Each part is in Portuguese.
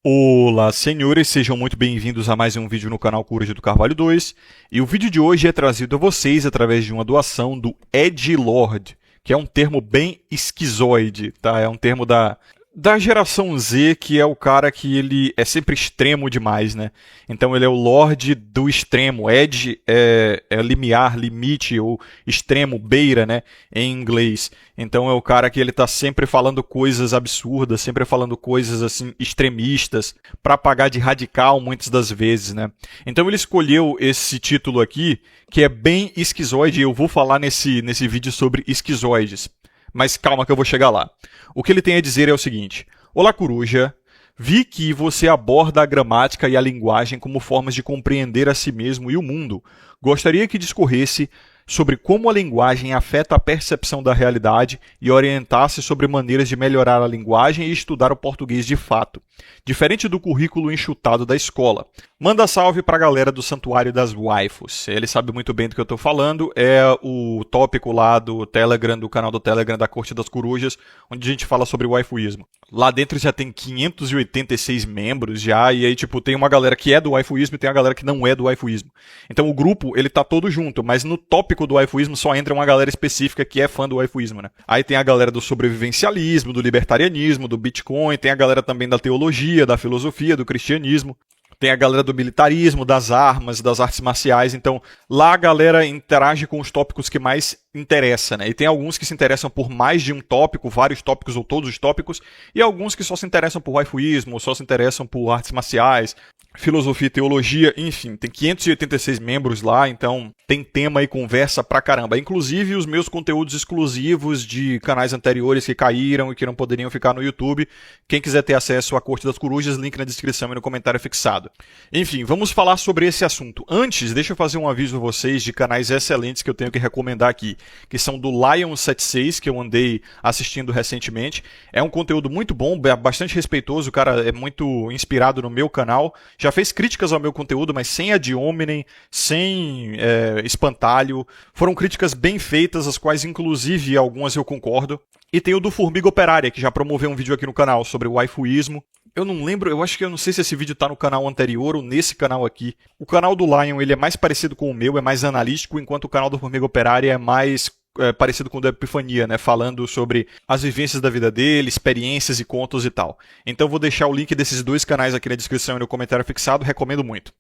Olá, senhores, sejam muito bem-vindos a mais um vídeo no canal Coruja do Carvalho 2. E o vídeo de hoje é trazido a vocês através de uma doação do Edgelord, que é um termo bem esquizoide, tá? É um termo da geração Z, que é o cara que ele é sempre extremo demais, né? Então ele é o Lorde do extremo. Edge é limiar, limite, ou extremo, beira, né? Em inglês. Então é o cara que ele tá sempre falando coisas absurdas, sempre falando coisas assim extremistas, para pagar de radical muitas das vezes, né? Então ele escolheu esse título aqui, que é bem esquizoide, e eu vou falar nesse vídeo sobre esquizoides. Mas calma que eu vou chegar lá. O que ele tem a dizer é o seguinte: Olá, coruja. Vi que você aborda a gramática e a linguagem como formas de compreender a si mesmo e o mundo. Gostaria que discorresse sobre como a linguagem afeta a percepção da realidade e orientasse sobre maneiras de melhorar a linguagem e estudar o português de fato, diferente do currículo enxutado da escola. Manda salve pra galera do Santuário das Waifus. Ele sabe muito bem do que eu tô falando. É o tópico lá do Telegram, do canal do Telegram da Corte das Corujas, onde a gente fala sobre waifuísmo. Lá dentro já tem 586 membros já, e aí tipo tem uma galera que é do waifuísmo e tem a galera que não é do waifuísmo. Então o grupo, ele tá todo junto, mas no tópico do waifuísmo só entra uma galera específica que é fã do waifuísmo, né? Aí tem a galera do sobrevivencialismo, do libertarianismo, do Bitcoin, tem a galera também da teologia, da filosofia, do cristianismo. Tem a galera do militarismo, das armas, das artes marciais. Então, lá a galera interage com os tópicos que mais interessa, né? E tem alguns que se interessam por mais de um tópico, vários tópicos ou todos os tópicos, e alguns que só se interessam por waifuísmo, só se interessam por artes marciais, filosofia e teologia, enfim, tem 586 membros lá, então tem tema e conversa pra caramba. Inclusive os meus conteúdos exclusivos de canais anteriores que caíram e que não poderiam ficar no YouTube. Quem quiser ter acesso à Corte das Corujas, link na descrição e no comentário fixado. Enfim, vamos falar sobre esse assunto. Antes, deixa eu fazer um aviso a vocês de canais excelentes que eu tenho que recomendar aqui, que são do Lion76, que eu andei assistindo recentemente. É um conteúdo muito bom, bastante respeitoso, o cara é muito inspirado no meu canal. Já fez críticas ao meu conteúdo, mas sem ad hominem, sem espantalho. Foram críticas bem feitas, as quais inclusive algumas eu concordo. E tem o do Formiga Operária, que já promoveu um vídeo aqui no canal sobre o waifuísmo. Eu não lembro, eu não sei se esse vídeo tá no canal anterior ou nesse canal aqui. O canal do Lion, ele é mais parecido com o meu, é mais analítico, enquanto o canal do Formiga Operária é mais parecido com o da Epifania, né? Falando sobre as vivências da vida dele, experiências e contos e tal. Então vou deixar o link desses dois canais aqui na descrição e no comentário fixado, recomendo muito.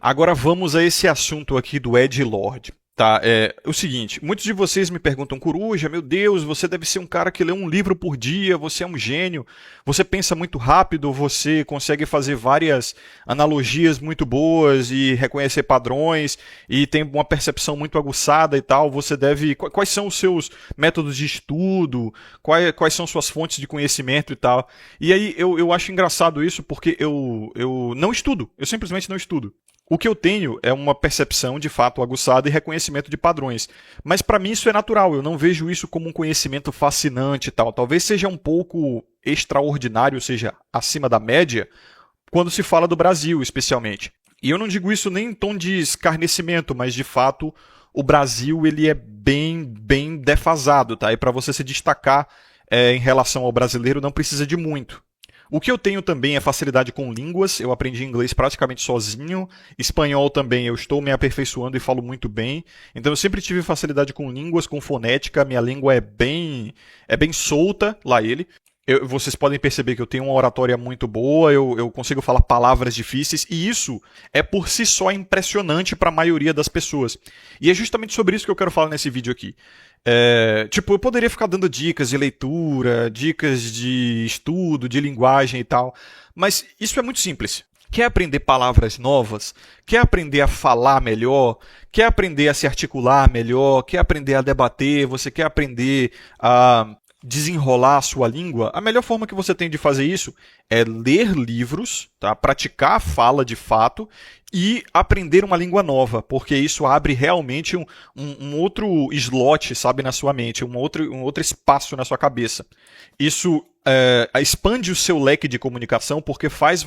Agora vamos a esse assunto aqui do Edgelord. Tá, é o seguinte, muitos de vocês me perguntam: Coruja, meu Deus, você deve ser um cara que lê um livro por dia, você é um gênio, você pensa muito rápido, você consegue fazer várias analogias muito boas e reconhecer padrões e tem uma percepção muito aguçada e tal, você deve... Quais são os seus métodos de estudo, quais são suas fontes de conhecimento e tal? E aí eu acho engraçado isso porque eu não estudo, eu simplesmente não estudo. O que eu tenho é uma percepção de fato aguçada e reconhecimento de padrões. Mas para mim isso é natural, eu não vejo isso como um conhecimento fascinante e tal. Talvez seja um pouco extraordinário, ou seja, acima da média, quando se fala do Brasil, especialmente. E eu não digo isso nem em tom de escarnecimento, mas de fato o Brasil ele é bem defasado, tá? E para você se destacar em relação ao brasileiro não precisa de muito. O que eu tenho também é facilidade com línguas, eu aprendi inglês praticamente sozinho, espanhol também eu estou me aperfeiçoando e falo muito bem, então eu sempre tive facilidade com línguas, com fonética, minha língua é bem solta, lá ele. Vocês podem perceber que eu tenho uma oratória muito boa, eu consigo falar palavras difíceis, e isso é por si só impressionante para a maioria das pessoas. E é justamente sobre isso que eu quero falar nesse vídeo aqui. Eu poderia ficar dando dicas de leitura, dicas de estudo, de linguagem e tal, mas isso é muito simples. Quer aprender palavras novas? Quer aprender a falar melhor? Quer aprender a se articular melhor? Quer aprender a debater? Você quer aprender a desenrolar a sua língua? A melhor forma que você tem de fazer isso é ler livros, tá? Praticar a fala de fato e aprender uma língua nova, porque isso abre realmente um outro slot, sabe, na sua mente, um outro espaço na sua cabeça. Isso expande o seu leque de comunicação porque força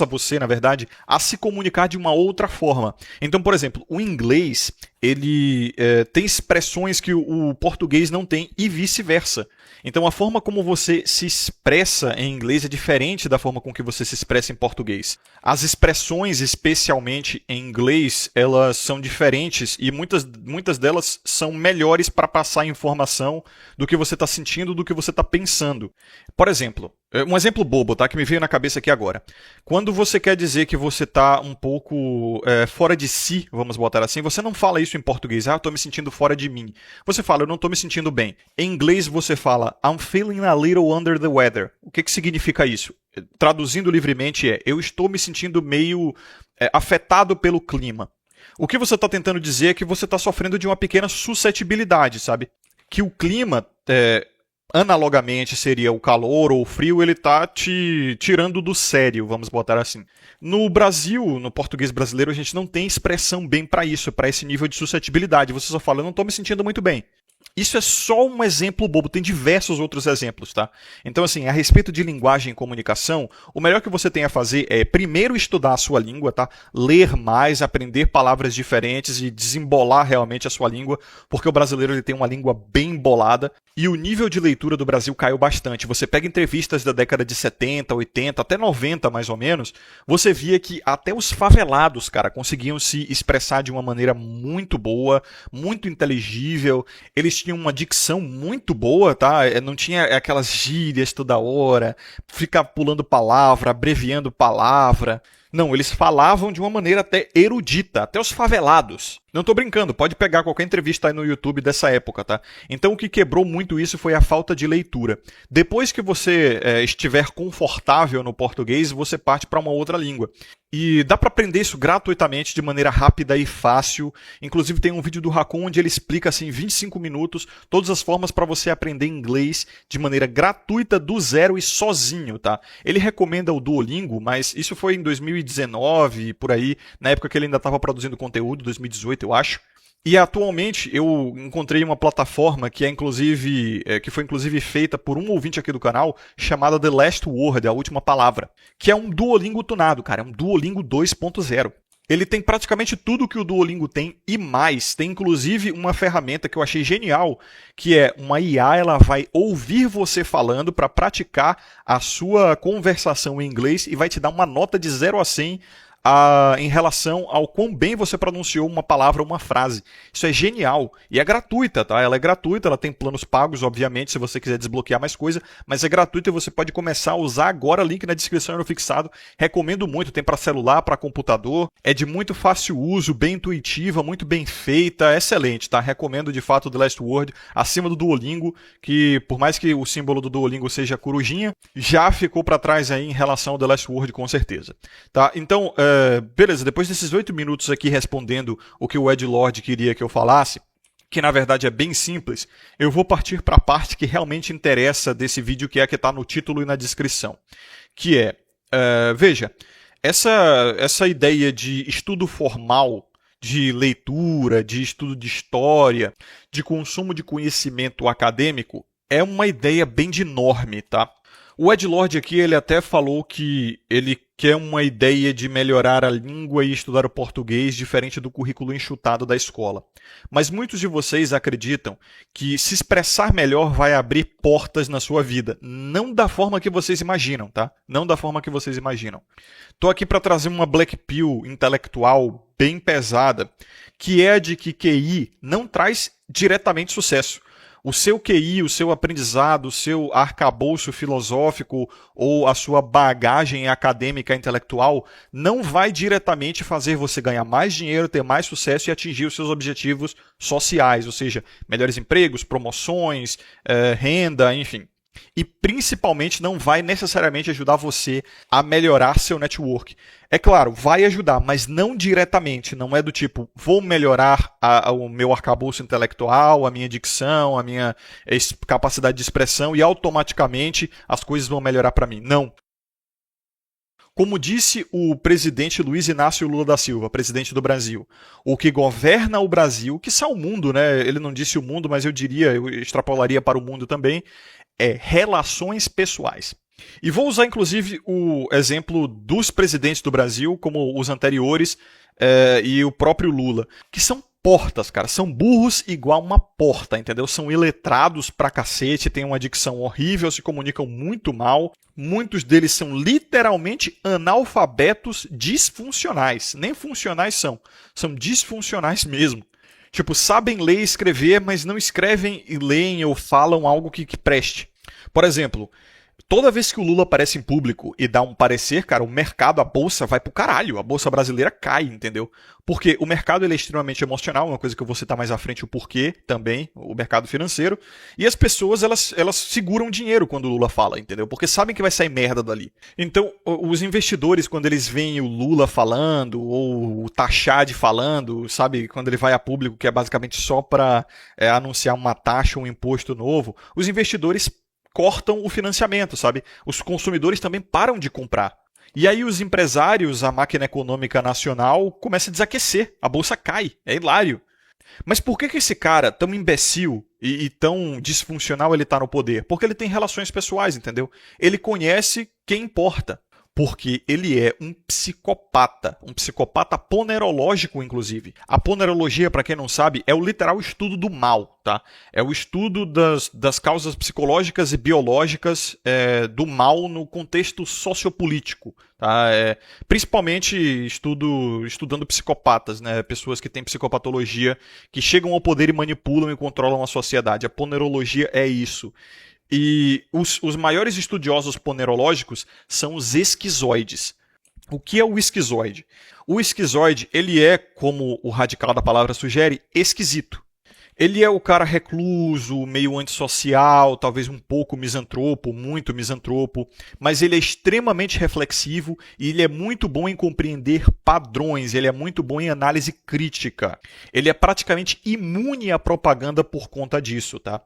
você, na verdade, a se comunicar de uma outra forma. Então, por exemplo, o inglês, ele tem expressões que o português não tem e vice-versa. Então a forma como você se expressa em inglês é diferente da forma com que você se expressa em português. As expressões, especialmente em inglês, elas são diferentes e muitas delas são melhores para passar informação do que você está sentindo, do que você está pensando. Por exemplo, um exemplo bobo, tá, que me veio na cabeça aqui agora. Quando você quer dizer que você está um pouco fora de si, vamos botar assim, você não fala isso em português, eu estou me sentindo fora de mim. Você fala, eu não estou me sentindo bem. Em inglês você fala, I'm feeling a little under the weather. O que significa isso? Traduzindo livremente eu estou me sentindo meio afetado pelo clima. O que você está tentando dizer é que você está sofrendo de uma pequena suscetibilidade, sabe? Que o clima, analogamente seria o calor ou o frio, ele está te tirando do sério, vamos botar assim. No Brasil, no português brasileiro, a gente não tem expressão bem para isso, para esse nível de suscetibilidade. Você só fala, eu não estou me sentindo muito bem. Isso é só um exemplo bobo, tem diversos outros exemplos, tá? Então, assim, a respeito de linguagem e comunicação, o melhor que você tem a fazer é primeiro estudar a sua língua, tá? Ler mais, aprender palavras diferentes e desembolar realmente a sua língua, porque o brasileiro ele tem uma língua bem embolada e o nível de leitura do Brasil caiu bastante. Você pega entrevistas da década de 70, 80, até 90 mais ou menos, você via que até os favelados, cara, conseguiam se expressar de uma maneira muito boa, muito inteligível. Eles tinham uma dicção muito boa, tá? Não tinha aquelas gírias toda hora, ficar pulando palavra, abreviando palavra. Não, eles falavam de uma maneira até erudita, até os favelados. Não tô brincando, pode pegar qualquer entrevista aí no YouTube dessa época, tá? Então o que quebrou muito isso foi a falta de leitura. Depois que você estiver confortável no português, você parte para uma outra língua. E dá para aprender isso gratuitamente, de maneira rápida e fácil. Inclusive tem um vídeo do Raccoon onde ele explica assim, em 25 minutos, todas as formas para você aprender inglês de maneira gratuita, do zero e sozinho, tá? Ele recomenda o Duolingo, mas isso foi em 2019, por aí, na época que ele ainda estava produzindo conteúdo, 2018, eu acho. E atualmente eu encontrei uma plataforma que que foi inclusive feita por um ouvinte aqui do canal, chamada The Last Word, a última palavra, que é um Duolingo tunado, cara, é um Duolingo 2.0. Ele tem praticamente tudo que o Duolingo tem e mais. Tem inclusive uma ferramenta que eu achei genial, que é uma IA, ela vai ouvir você falando para praticar a sua conversação em inglês e vai te dar uma nota de 0 a 100 em relação ao quão bem você pronunciou uma palavra ou uma frase. Isso é genial. E é gratuita, tá? Ela é gratuita, ela tem planos pagos, obviamente, se você quiser desbloquear mais coisa, mas é gratuita e você pode começar a usar agora, link na descrição no fixado. Recomendo muito, tem para celular, para computador. É de muito fácil uso, bem intuitiva, muito bem feita, excelente, tá? Recomendo de fato o The Last Word, acima do Duolingo, que por mais que o símbolo do Duolingo seja a corujinha, já ficou para trás aí em relação ao The Last Word com certeza. Tá? Então, beleza, depois desses 8 minutos aqui respondendo o que o Edlord queria que eu falasse, que na verdade é bem simples, eu vou partir para a parte que realmente interessa desse vídeo, que é a que está no título e na descrição. Que é, veja, essa ideia de estudo formal, de leitura, de estudo de história, de consumo de conhecimento acadêmico, é uma ideia bem de norme, tá? O Edlord aqui, ele até falou que ele quer uma ideia de melhorar a língua e estudar o português diferente do currículo enxutado da escola. Mas muitos de vocês acreditam que se expressar melhor vai abrir portas na sua vida. Não da forma que vocês imaginam, tá? Não da forma que vocês imaginam. Tô aqui para trazer uma black pill intelectual bem pesada, que é a de que QI não traz diretamente sucesso. O seu QI, o seu aprendizado, o seu arcabouço filosófico ou a sua bagagem acadêmica intelectual não vai diretamente fazer você ganhar mais dinheiro, ter mais sucesso e atingir os seus objetivos sociais, ou seja, melhores empregos, promoções, renda, enfim. E principalmente não vai necessariamente ajudar você a melhorar seu network. É claro, vai ajudar, mas não diretamente. Não é do tipo, vou melhorar o meu arcabouço intelectual, a minha dicção, a minha capacidade de expressão e automaticamente as coisas vão melhorar para mim. Não. Como disse o presidente Luiz Inácio Lula da Silva, presidente do Brasil, o que governa o Brasil, que são o mundo, né? Ele não disse o mundo, mas eu extrapolaria para o mundo também, é relações pessoais. E vou usar, inclusive, o exemplo dos presidentes do Brasil, como os anteriores, e o próprio Lula, que são portas, cara. São burros igual uma porta, entendeu? São iletrados pra cacete, têm uma dicção horrível, se comunicam muito mal. Muitos deles são literalmente analfabetos disfuncionais. Nem funcionais são. São disfuncionais mesmo. Tipo, sabem ler e escrever, mas não escrevem e leem ou falam algo que preste. Por exemplo, toda vez que o Lula aparece em público e dá um parecer, cara, o mercado, a bolsa vai pro caralho. A bolsa brasileira cai, entendeu? Porque o mercado ele é extremamente emocional, uma coisa que eu vou citar mais à frente o porquê também, o mercado financeiro. E as pessoas, elas seguram dinheiro quando o Lula fala, entendeu? Porque sabem que vai sair merda dali. Então, os investidores, quando eles veem o Lula falando, ou o Tachad falando, sabe? Quando ele vai a público, que é basicamente só para anunciar uma taxa, um imposto novo, os investidores cortam o financiamento, sabe? Os consumidores também param de comprar. E aí os empresários, a máquina econômica nacional, começa a desaquecer. A bolsa cai. É hilário. Mas por que esse cara, tão imbecil e tão disfuncional, ele tá no poder? Porque ele tem relações pessoais, entendeu? Ele conhece quem importa. Porque ele é um psicopata ponerológico, inclusive. A ponerologia, para quem não sabe, é o literal estudo do mal, tá? É o estudo das causas psicológicas e biológicas do mal no contexto sociopolítico, tá? Principalmente estudando psicopatas, né? Pessoas que têm psicopatologia, que chegam ao poder e manipulam e controlam a sociedade. A ponerologia é isso. E os maiores estudiosos ponerológicos são os esquizoides. O que é o esquizoide? O esquizoide, ele é, como o radical da palavra sugere, esquisito. Ele é o cara recluso, meio antissocial, talvez um pouco misantropo, muito misantropo, mas ele é extremamente reflexivo e ele é muito bom em compreender padrões, ele é muito bom em análise crítica. Ele é praticamente imune à propaganda por conta disso, tá?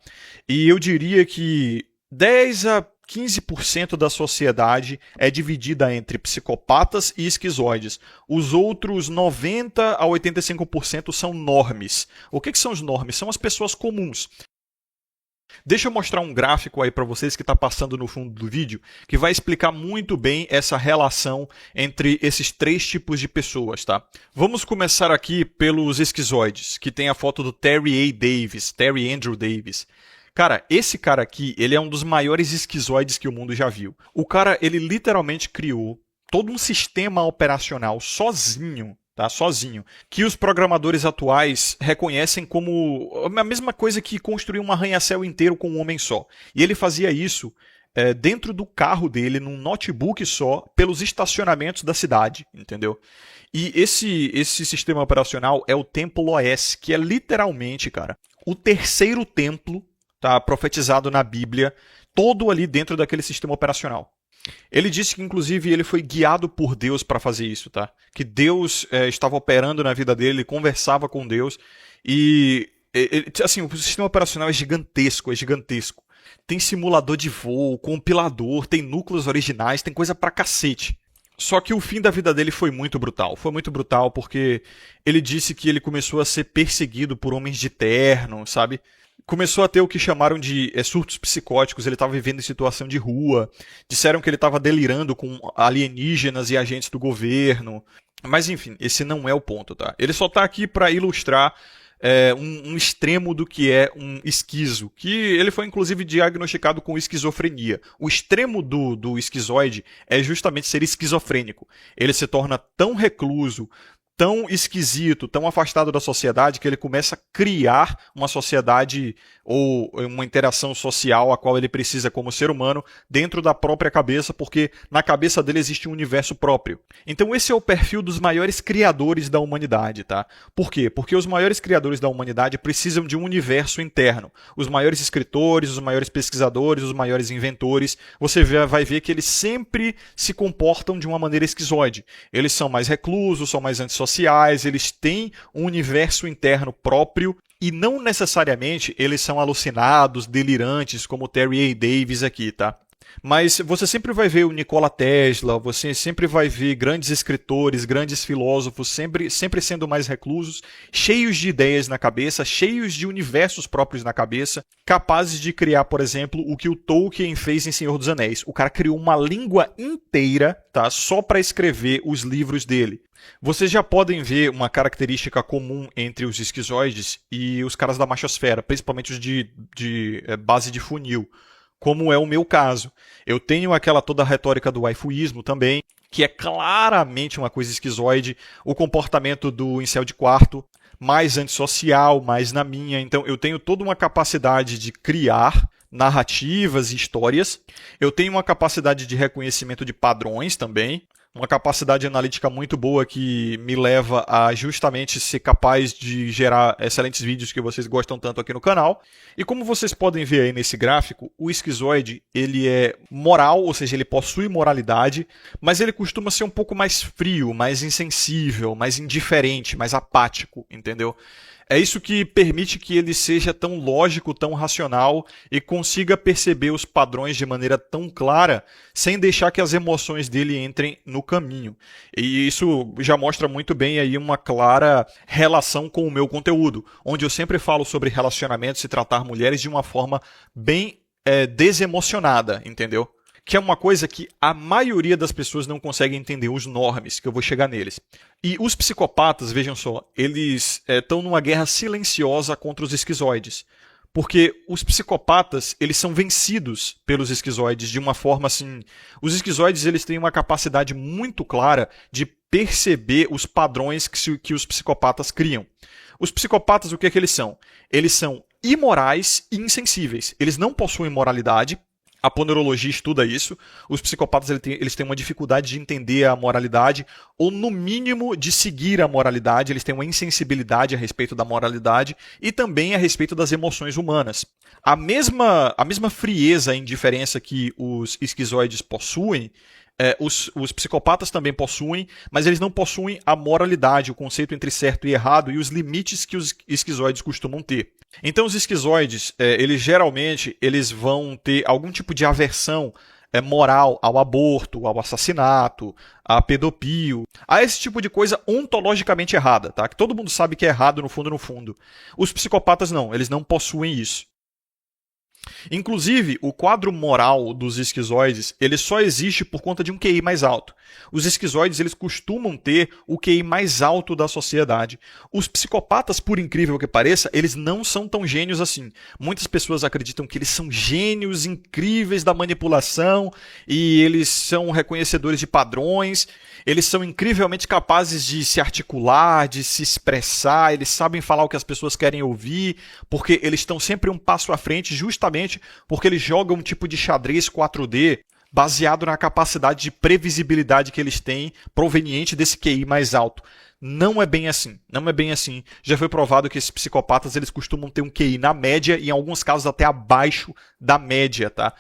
E eu diria que 10 a 15% da sociedade é dividida entre psicopatas e esquizoides. Os outros 90 a 85% são normes. O que são os normes? São as pessoas comuns. Deixa eu mostrar um gráfico aí para vocês que está passando no fundo do vídeo, que vai explicar muito bem essa relação entre esses três tipos de pessoas, tá? Vamos começar aqui pelos esquizoides, que tem a foto do Terry Andrew Davis. Cara, esse cara aqui, ele é um dos maiores esquizoides que o mundo já viu. O cara, ele literalmente criou todo um sistema operacional sozinho, tá? Sozinho, que os programadores atuais reconhecem como a mesma coisa que construir um arranha-céu inteiro com um homem só. E ele fazia isso dentro do carro dele, num notebook só, pelos estacionamentos da cidade, entendeu? E esse sistema operacional é o Templo OS, que é literalmente, cara, o terceiro templo, tá, profetizado na Bíblia, todo ali dentro daquele sistema operacional. Ele disse que, inclusive, ele foi guiado por Deus para fazer isso, tá? Que Deus estava operando na vida dele, conversava com Deus. E, assim, o sistema operacional é gigantesco, é gigantesco. Tem simulador de voo, compilador, tem núcleos originais, tem coisa pra cacete. Só que o fim da vida dele foi muito brutal. Foi muito brutal porque ele disse que ele começou a ser perseguido por homens de terno, sabe? Começou a ter o que chamaram de surtos psicóticos, ele estava vivendo em situação de rua, disseram que ele estava delirando com alienígenas e agentes do governo, mas enfim, esse não é o ponto, tá? Ele só está aqui para ilustrar um extremo do que é um esquizo, que ele foi inclusive diagnosticado com esquizofrenia. O extremo do esquizoide é justamente ser esquizofrênico. Ele se torna tão recluso, tão esquisito, tão afastado da sociedade, que ele começa a criar uma sociedade ou uma interação social a qual ele precisa como ser humano dentro da própria cabeça, porque na cabeça dele existe um universo próprio. Então esse é o perfil dos maiores criadores da humanidade, tá? Por quê? Porque os maiores criadores da humanidade precisam de um universo interno. Os maiores escritores, os maiores pesquisadores, os maiores inventores, você vai ver que eles sempre se comportam de uma maneira esquizoide. Eles são mais reclusos, são mais antissociais, eles têm um universo interno próprio e não necessariamente eles são alucinados, delirantes, como o Terry A. Davis aqui, tá? Mas você sempre vai ver o Nikola Tesla, você sempre vai ver grandes escritores, grandes filósofos, sempre sendo mais reclusos, cheios de ideias na cabeça, cheios de universos próprios na cabeça, capazes de criar, por exemplo, o que o Tolkien fez em Senhor dos Anéis. O cara criou uma língua inteira, tá, só para escrever os livros dele. Vocês já podem ver uma característica comum entre os esquizoides e os caras da machosfera, principalmente os de base de funil, como é o meu caso. Eu tenho aquela toda a retórica do waifuísmo também, que é claramente uma coisa esquizoide, o comportamento do incel de quarto, mais antissocial, mais na minha. Então eu tenho toda uma capacidade de criar narrativas e histórias, eu tenho uma capacidade de reconhecimento de padrões também, uma capacidade analítica muito boa que me leva a justamente ser capaz de gerar excelentes vídeos que vocês gostam tanto aqui no canal. E como vocês podem ver aí nesse gráfico, o esquizoide ele é moral, ou seja, ele possui moralidade, mas ele costuma ser um pouco mais frio, mais insensível, mais indiferente, mais apático, entendeu? É isso que permite que ele seja tão lógico, tão racional e consiga perceber os padrões de maneira tão clara, sem deixar que as emoções dele entrem no caminho. E isso já mostra muito bem aí uma clara relação com o meu conteúdo, onde eu sempre falo sobre relacionamentos e tratar mulheres de uma forma bem desemocionada, entendeu? Que é uma coisa que a maioria das pessoas não consegue entender, os normes, que eu vou chegar neles. E os psicopatas, vejam só, eles estão numa guerra silenciosa contra os esquizoides. Porque os psicopatas, eles são vencidos pelos esquizoides de uma forma assim... Os esquizoides, eles têm uma capacidade muito clara de perceber os padrões que os psicopatas criam. Os psicopatas, o que é que eles são? Eles são imorais e insensíveis. Eles não possuem moralidade. A ponerologia estuda isso. Os psicopatas eles têm uma dificuldade de entender a moralidade, ou no mínimo de seguir a moralidade. Eles têm uma insensibilidade a respeito da moralidade e também a respeito das emoções humanas. A mesma frieza e indiferença que os esquizoides possuem, os psicopatas também possuem, mas eles não possuem a moralidade, o conceito entre certo e errado e os limites que os esquizoides costumam ter. Então os esquizoides, eles geralmente vão ter algum tipo de aversão moral ao aborto, ao assassinato, à pedofia, a esse tipo de coisa ontologicamente errada, tá? Que todo mundo sabe que é errado no fundo, no fundo. Os psicopatas não, eles não possuem isso. Inclusive, o quadro moral dos esquizoides, ele só existe por conta de um QI mais alto. Os esquizoides, eles costumam ter o QI mais alto da sociedade. Os psicopatas, por incrível que pareça, eles não são tão gênios assim. Muitas pessoas acreditam que eles são gênios incríveis da manipulação e eles são reconhecedores de padrões, eles são incrivelmente capazes de se articular, de se expressar, eles sabem falar o que as pessoas querem ouvir, porque eles estão sempre um passo à frente, justamente porque eles jogam um tipo de xadrez 4D baseado na capacidade de previsibilidade que eles têm proveniente desse QI mais alto. Não é bem assim, não é bem assim. Já foi provado que esses psicopatas eles costumam ter um QI na média e em alguns casos até abaixo da média, tá?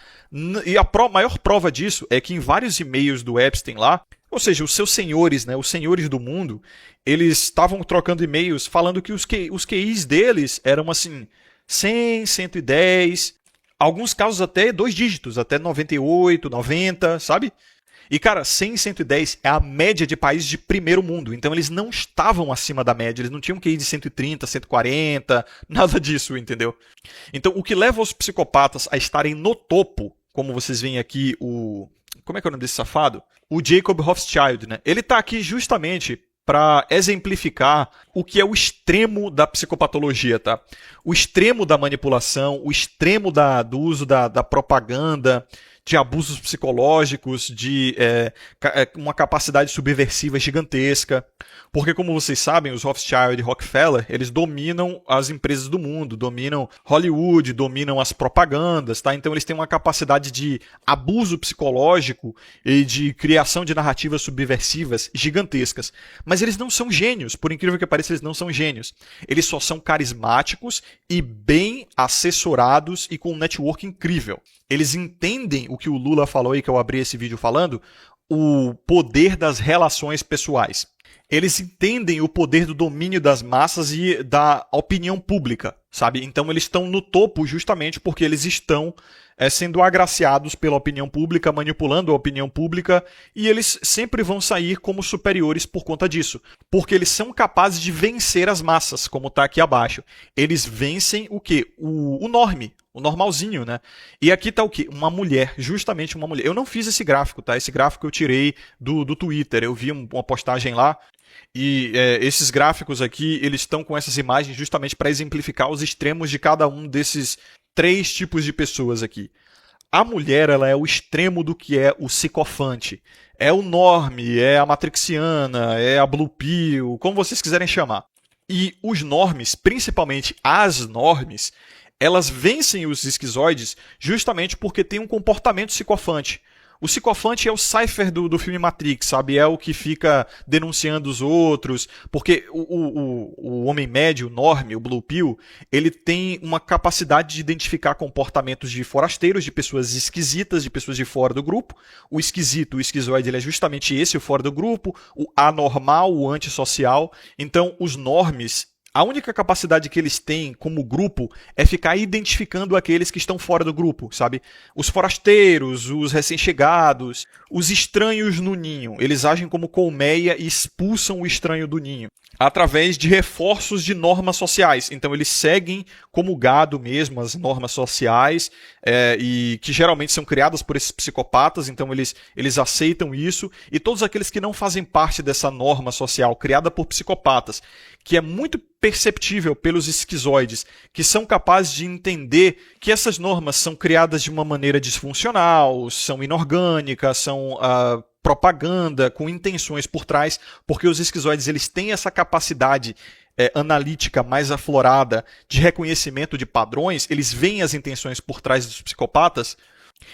E a maior prova disso é que em vários e-mails do Epstein lá, ou seja, os seus senhores, né, os senhores do mundo, eles estavam trocando e-mails falando que os QIs deles eram assim 100, 110, alguns casos até 2 dígitos, até 98, 90, sabe? E, cara, 100 e 110 é a média de países de primeiro mundo. Então, eles não estavam acima da média. Eles não tinham QI de 130, 140, nada disso, entendeu? Então, o que leva os psicopatas a estarem no topo, como vocês veem aqui, como é que é o nome desse safado? O Jacob Rothschild, né? Ele está aqui justamente para exemplificar o que é o extremo da psicopatologia, tá? O extremo da manipulação, o extremo do uso da propaganda, de abusos psicológicos, de uma capacidade subversiva gigantesca. Porque, como vocês sabem, os Rothschild e Rockefeller, eles dominam as empresas do mundo, dominam Hollywood, dominam as propagandas, tá? Então eles têm uma capacidade de abuso psicológico e de criação de narrativas subversivas gigantescas. Mas eles não são gênios, por incrível que pareça, eles não são gênios. Eles só são carismáticos e bem assessorados e com um network incrível. Eles entendem o que o Lula falou e que eu abri esse vídeo falando, o poder das relações pessoais. Eles entendem o poder do domínio das massas e da opinião pública, sabe? Então eles estão no topo justamente porque eles estão sendo agraciados pela opinião pública, manipulando a opinião pública, e eles sempre vão sair como superiores por conta disso, porque eles são capazes de vencer as massas, como está aqui abaixo. Eles vencem o quê? O norme, o normalzinho, né? E aqui está o quê? Uma mulher, justamente uma mulher. Eu não fiz esse gráfico, tá? Esse gráfico eu tirei do Twitter, eu vi uma postagem lá, e esses gráficos aqui, eles estão com essas imagens justamente para exemplificar os extremos de cada um desses 3 tipos de pessoas aqui. A mulher, ela é o extremo do que é o psicofante. É o norme, é a matrixiana, é a blue pill, como vocês quiserem chamar. E os normes, principalmente as normes, elas vencem os esquizoides justamente porque têm um comportamento psicofante. O psicofante é o Cypher do filme Matrix, sabe? É o que fica denunciando os outros, porque o homem médio, o norme, o blue pill, ele tem uma capacidade de identificar comportamentos de forasteiros, de pessoas esquisitas, de pessoas de fora do grupo. O esquisito, o esquizoide, ele é justamente esse, o fora do grupo, o anormal, o antissocial. Então, os normes, a única capacidade que eles têm como grupo é ficar identificando aqueles que estão fora do grupo, sabe? Os forasteiros, os recém-chegados, os estranhos no ninho. Eles agem como colmeia e expulsam o estranho do ninho através de reforços de normas sociais. Então eles seguem como gado mesmo as normas sociais e que geralmente são criadas por esses psicopatas, então eles aceitam isso, e todos aqueles que não fazem parte dessa norma social criada por psicopatas, que é muito perceptível pelos esquizoides, que são capazes de entender que essas normas são criadas de uma maneira disfuncional, são inorgânicas, são propaganda com intenções por trás, porque os esquizoides eles têm essa capacidade analítica mais aflorada de reconhecimento de padrões, eles veem as intenções por trás dos psicopatas,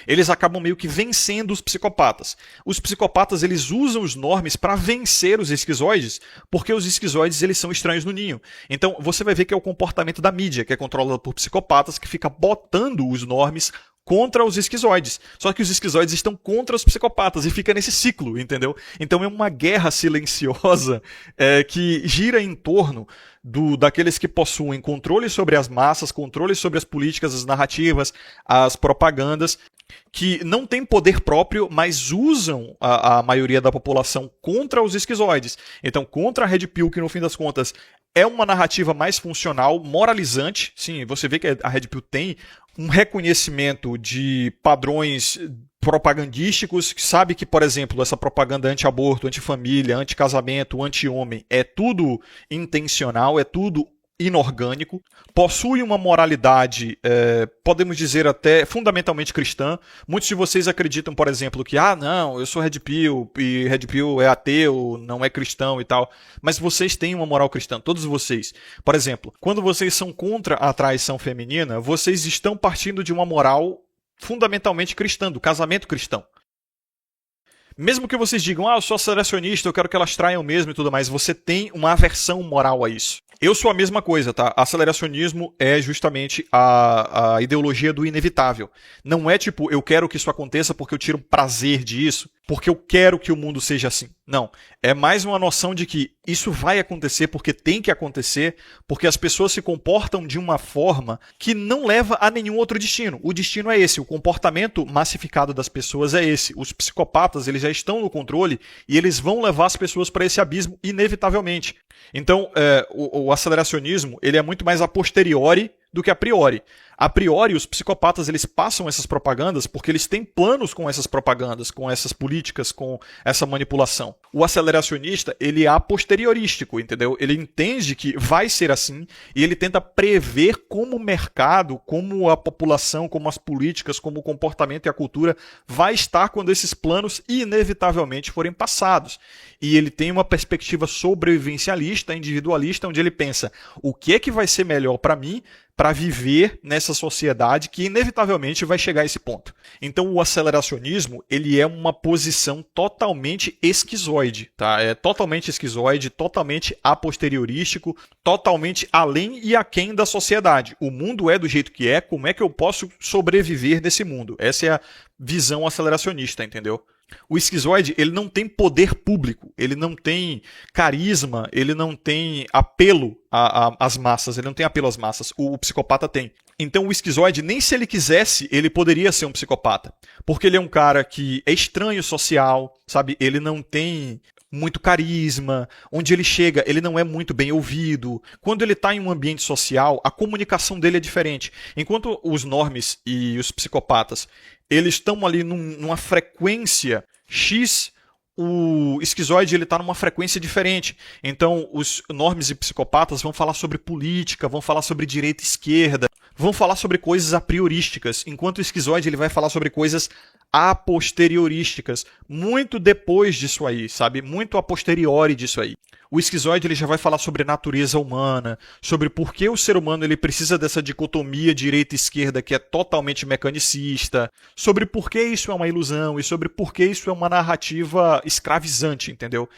eles acabam meio que vencendo os psicopatas. Os psicopatas eles usam os normes para vencer os esquizoides, porque os esquizoides eles são estranhos no ninho. Então você vai ver que é o comportamento da mídia, que é controlado por psicopatas, que fica botando os normes contra os esquizoides. Só que os esquizoides estão contra os psicopatas e fica nesse ciclo, entendeu? Então é uma guerra silenciosa que gira em torno daqueles que possuem controle sobre as massas, controle sobre as políticas, as narrativas, as propagandas, que não têm poder próprio, mas usam a maioria da população contra os esquizoides. Então, contra a Red Pill, que no fim das contas é uma narrativa mais funcional, moralizante. Sim, você vê que a Red Pill tem um reconhecimento de padrões propagandísticos, que sabe que, por exemplo, essa propaganda anti-aborto, anti-família, anti-casamento, anti-homem, é tudo intencional, é tudo inorgânico, possui uma moralidade, podemos dizer até fundamentalmente cristã. Muitos de vocês acreditam, por exemplo, que não, eu sou Red Pill e Red Pill é ateu, não é cristão e tal, mas vocês têm uma moral cristã, todos vocês. Por exemplo, quando vocês são contra a traição feminina, vocês estão partindo de uma moral fundamentalmente cristã, do casamento cristão. Mesmo que vocês digam, eu sou aceleracionista, eu quero que elas traiam mesmo e tudo mais, você tem uma aversão moral a isso. Eu sou a mesma coisa, tá? Aceleracionismo é justamente a ideologia do inevitável. Não é tipo, eu quero que isso aconteça porque eu tiro prazer disso, porque eu quero que o mundo seja assim. Não. É mais uma noção de que isso vai acontecer porque tem que acontecer, porque as pessoas se comportam de uma forma que não leva a nenhum outro destino. O destino é esse, o comportamento massificado das pessoas é esse. Os psicopatas, eles já estão no controle e eles vão levar as pessoas para esse abismo inevitavelmente. Então, o aceleracionismo ele é muito mais a posteriori do que a priori. A priori, os psicopatas eles passam essas propagandas porque eles têm planos com essas propagandas, com essas políticas, com essa manipulação. O aceleracionista, ele é a posteriorístico, entendeu? Ele entende que vai ser assim e ele tenta prever como o mercado, como a população, como as políticas, como o comportamento e a cultura vai estar quando esses planos inevitavelmente forem passados. E ele tem uma perspectiva sobrevivencialista, individualista, onde ele pensa o que é que vai ser melhor para mim para viver nessa sociedade que inevitavelmente vai chegar a esse ponto. Então o aceleracionismo, ele é uma posição totalmente esquizoide, tá? É totalmente esquizoide, totalmente a posteriorístico, totalmente além e aquém da sociedade. O mundo é do jeito que é, como é que eu posso sobreviver nesse mundo? Essa é a visão aceleracionista, entendeu? O esquizoide, ele não tem poder público, ele não tem carisma, ele não tem apelo às massas, ele não tem apelo às massas. O psicopata tem. Então o esquizoide, nem se ele quisesse, ele poderia ser um psicopata. Porque ele é um cara que é estranho social, sabe? Ele não tem muito carisma, onde ele chega, ele não é muito bem ouvido. Quando ele está em um ambiente social, a comunicação dele é diferente. Enquanto os normies e os psicopatas, eles estão ali numa frequência X, o esquizoide ele está numa frequência diferente. Então, os normies e psicopatas vão falar sobre política, vão falar sobre direita e esquerda, vão falar sobre coisas a priorísticas, enquanto o esquizoide ele vai falar sobre coisas a posteriorísticas, muito depois disso aí, sabe? Muito a posteriori disso aí. O esquizoide ele já vai falar sobre a natureza humana, sobre por que o ser humano ele precisa dessa dicotomia direita e esquerda que é totalmente mecanicista, sobre por que isso é uma ilusão e sobre por que isso é uma narrativa escravizante, entendeu?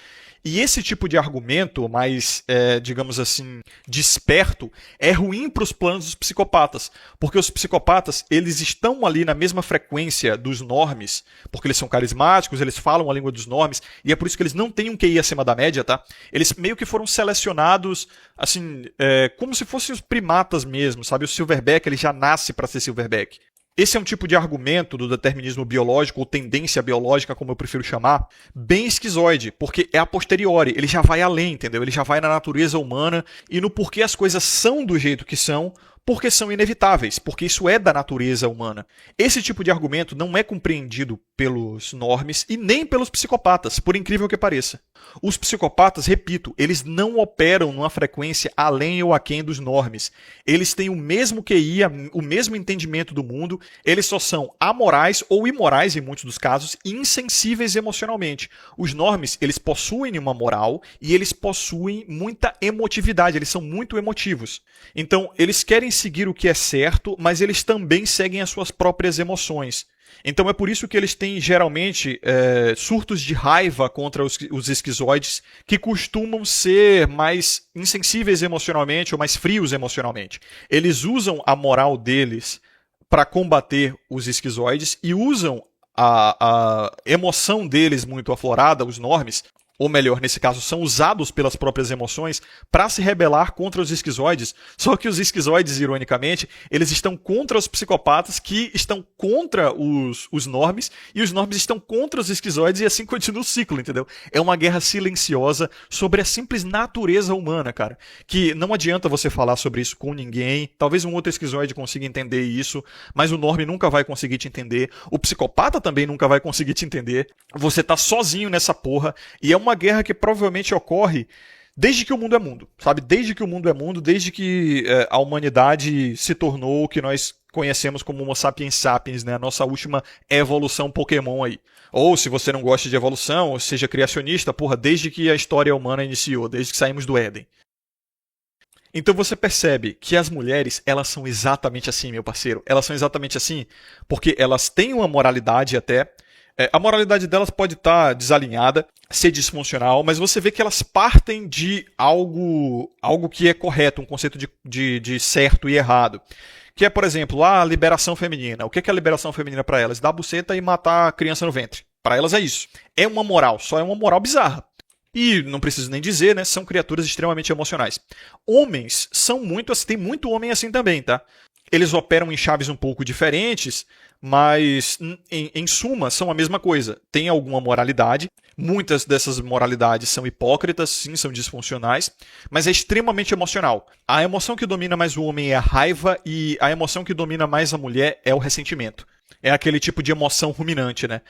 E esse tipo de argumento mais, digamos assim, desperto, é ruim para os planos dos psicopatas. Porque os psicopatas, eles estão ali na mesma frequência dos normies, porque eles são carismáticos, eles falam a língua dos normies, e é por isso que eles não têm um QI acima da média, tá? Eles meio que foram selecionados, assim, como se fossem os primatas mesmo, sabe? O silverback, ele já nasce para ser silverback. Esse é um tipo de argumento do determinismo biológico, ou tendência biológica, como eu prefiro chamar, bem esquizoide, porque é a posteriori, ele já vai além, entendeu? Ele já vai na natureza humana e no porquê as coisas são do jeito que são, porque são inevitáveis, porque isso é da natureza humana. Esse tipo de argumento não é compreendido pelos normies e nem pelos psicopatas, por incrível que pareça. Os psicopatas, repito, eles não operam numa frequência além ou aquém dos normies. Eles têm o mesmo QI, o mesmo entendimento do mundo, eles só são amorais ou imorais em muitos dos casos e insensíveis emocionalmente. Os normies, eles possuem uma moral e eles possuem muita emotividade, eles são muito emotivos. Então, eles querem seguir o que é certo, mas eles também seguem as suas próprias emoções. Então é por isso que eles têm geralmente surtos de raiva contra os esquizoides, que costumam ser mais insensíveis emocionalmente ou mais frios emocionalmente. Eles usam a moral deles para combater os esquizoides e usam a emoção deles muito aflorada, os normies, ou melhor, nesse caso, são usados pelas próprias emoções para se rebelar contra os esquizoides. Só que os esquizoides, ironicamente, eles estão contra os psicopatas, que estão contra os normies, e os normies estão contra os esquizoides, e assim continua o ciclo, entendeu? É uma guerra silenciosa sobre a simples natureza humana, cara. Que não adianta você falar sobre isso com ninguém, talvez um outro esquizoide consiga entender isso, mas o normie nunca vai conseguir te entender, o psicopata também nunca vai conseguir te entender, você tá sozinho nessa porra, e é uma guerra que provavelmente ocorre desde que o mundo é mundo, sabe? Desde que o mundo é mundo, desde que a humanidade se tornou o que nós conhecemos como Homo sapiens sapiens, né? A nossa última evolução Pokémon aí. Ou, se você não gosta de evolução, ou seja criacionista, porra, desde que a história humana iniciou, desde que saímos do Éden. Então você percebe que as mulheres, elas são exatamente assim, meu parceiro. Elas são exatamente assim porque elas têm uma moralidade até. A moralidade delas pode estar desalinhada, ser disfuncional, mas você vê que elas partem de algo que é correto, um conceito de certo e errado. Que é, por exemplo, a liberação feminina. O que é a liberação feminina para elas? Dar a buceta e matar a criança no ventre. Para elas é isso. É uma moral, só é uma moral bizarra. E não preciso nem dizer, né? São criaturas extremamente emocionais. Homens são muito assim, tem muito homem assim também, tá? Eles operam em chaves um pouco diferentes, mas em suma são a mesma coisa. Tem alguma moralidade, muitas dessas moralidades são hipócritas, sim, são disfuncionais, mas é extremamente emocional. A emoção que domina mais o homem é a raiva e a emoção que domina mais a mulher é o ressentimento. É aquele tipo de emoção ruminante, né?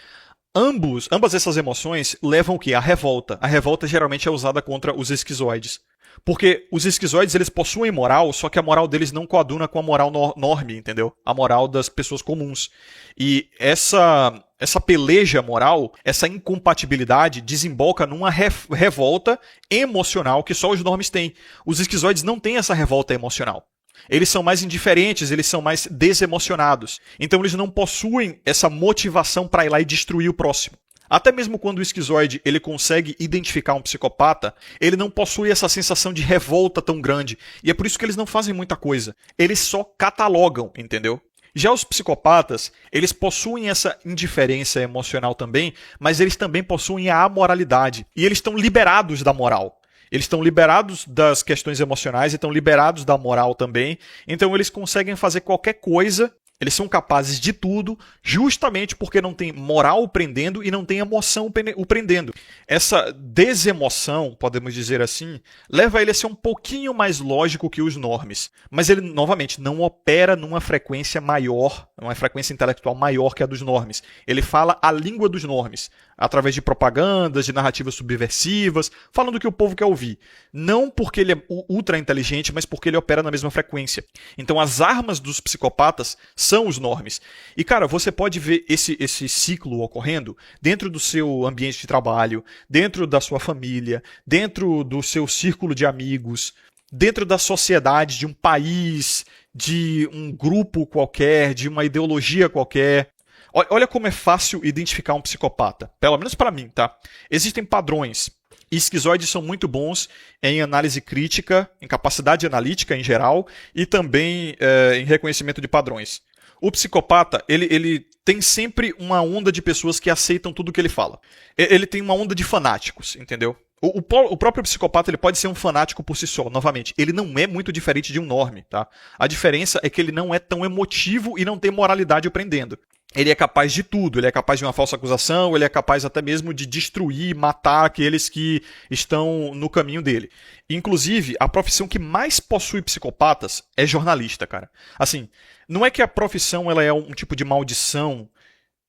Ambas essas emoções levam o quê? A revolta. A revolta geralmente é usada contra os esquizoides. Porque os esquizoides, eles possuem moral, só que a moral deles não coaduna com a moral normie, entendeu? A moral das pessoas comuns. E essa peleja moral, essa incompatibilidade, desemboca numa revolta emocional que só os normies têm. Os esquizoides não têm essa revolta emocional. Eles são mais indiferentes, eles são mais desemocionados. Então eles não possuem essa motivação para ir lá e destruir o próximo. Até mesmo quando o esquizoide ele consegue identificar um psicopata, ele não possui essa sensação de revolta tão grande. E é por isso que eles não fazem muita coisa. Eles só catalogam, entendeu? Já os psicopatas, eles possuem essa indiferença emocional também, mas eles também possuem a amoralidade. E eles estão liberados da moral. Eles estão liberados das questões emocionais e estão liberados da moral também. Então eles conseguem fazer qualquer coisa. Eles são capazes de tudo, justamente porque não tem moral o prendendo e não tem emoção o prendendo. Essa desemoção, podemos dizer assim, leva ele a ser um pouquinho mais lógico que os normes. Mas ele, novamente, não opera numa frequência maior, uma frequência intelectual maior que a dos normes. Ele fala a língua dos normes, através de propagandas, de narrativas subversivas, falando o que o povo quer ouvir. Não porque ele é ultra inteligente, mas porque ele opera na mesma frequência. Então as armas dos psicopatas são os normes. E, cara, você pode ver esse ciclo ocorrendo dentro do seu ambiente de trabalho, dentro da sua família, dentro do seu círculo de amigos, dentro da sociedade, de um país, de um grupo qualquer, de uma ideologia qualquer. Olha como é fácil identificar um psicopata. Pelo menos para mim, tá? Existem padrões. E esquizoides são muito bons em análise crítica, em capacidade analítica em geral, e também em reconhecimento de padrões. O psicopata, ele tem sempre uma onda de pessoas que aceitam tudo que ele fala. Ele tem uma onda de fanáticos, entendeu? O próprio psicopata ele pode ser um fanático por si só, novamente. Ele não é muito diferente de um norme, tá? A diferença é que ele não é tão emotivo e não tem moralidade o prendendo. Ele é capaz de tudo, ele é capaz de uma falsa acusação, ele é capaz até mesmo de destruir, matar aqueles que estão no caminho dele. Inclusive, a profissão que mais possui psicopatas é jornalista, cara. Assim, não é que a profissão ela é um tipo de maldição,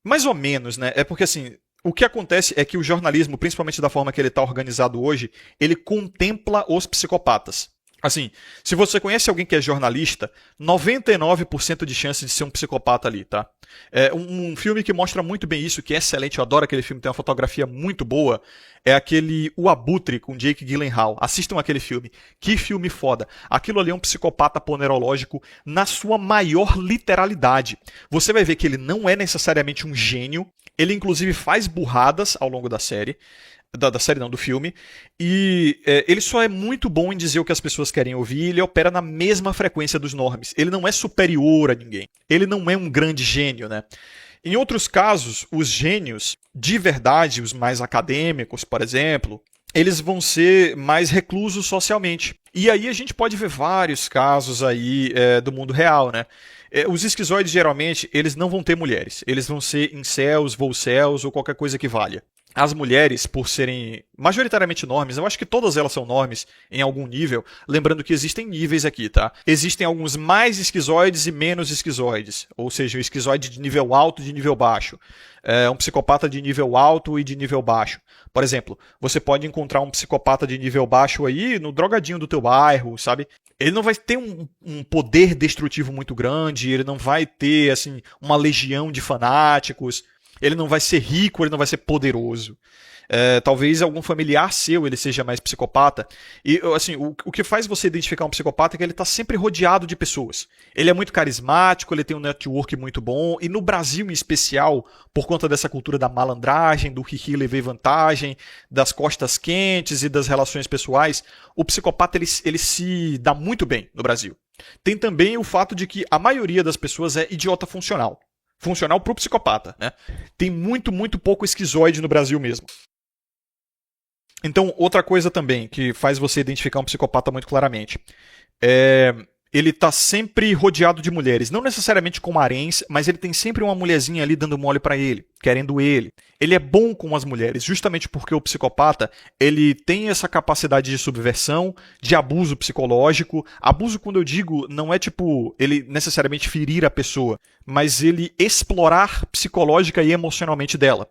mais ou menos, né? É porque assim, o que acontece é que o jornalismo, principalmente da forma que ele está organizado hoje, ele contempla os psicopatas. Assim, se você conhece alguém que é jornalista, 99% de chance de ser um psicopata ali, tá? É um filme que mostra muito bem isso, que é excelente, eu adoro aquele filme, tem uma fotografia muito boa, é aquele O Abutre, com Jake Gyllenhaal. Assistam aquele filme. Que filme foda. Aquilo ali é um psicopata ponerológico na sua maior literalidade. Você vai ver que ele não é necessariamente um gênio, ele inclusive faz burradas ao longo da série. Da série não, do filme, e ele só é muito bom em dizer o que as pessoas querem ouvir, ele opera na mesma frequência dos normes, ele não é superior a ninguém, ele não é um grande gênio, né? Em outros casos, os gênios, de verdade, os mais acadêmicos, por exemplo, eles vão ser mais reclusos socialmente. E aí a gente pode ver vários casos aí do mundo real, né? Os esquizoides, geralmente, eles não vão ter mulheres, eles vão ser incels, volcels ou qualquer coisa que valha. As mulheres, por serem majoritariamente normes, eu acho que todas elas são normes em algum nível, lembrando que existem níveis aqui, tá? Existem alguns mais esquizoides e menos esquizoides, ou seja, o esquizoide de nível alto e de nível baixo. Um psicopata de nível alto e de nível baixo. Por exemplo, você pode encontrar um psicopata de nível baixo aí no drogadinho do teu bairro, sabe? Ele não vai ter um poder destrutivo muito grande, ele não vai ter, assim, uma legião de fanáticos. Ele não vai ser rico, ele não vai ser poderoso. Talvez algum familiar seu ele seja mais psicopata. E assim, o que faz você identificar um psicopata é que ele está sempre rodeado de pessoas. Ele é muito carismático, ele tem um network muito bom. E no Brasil, em especial, por conta dessa cultura da malandragem, do ri-ri, levei vantagem, das costas quentes e das relações pessoais, o psicopata ele se dá muito bem no Brasil. Tem também o fato de que a maioria das pessoas é idiota funcional. Funcional para o psicopata, né? Tem muito, muito pouco esquizoide no Brasil mesmo. Então, outra coisa também que faz você identificar um psicopata muito claramente ele está sempre rodeado de mulheres. Não necessariamente com haréns, mas ele tem sempre uma mulherzinha ali dando mole para ele, querendo ele. Ele é bom com as mulheres, justamente porque o psicopata ele tem essa capacidade de subversão, de abuso psicológico. Abuso, quando eu digo, não é tipo ele necessariamente ferir a pessoa, mas ele explorar psicológica e emocionalmente dela.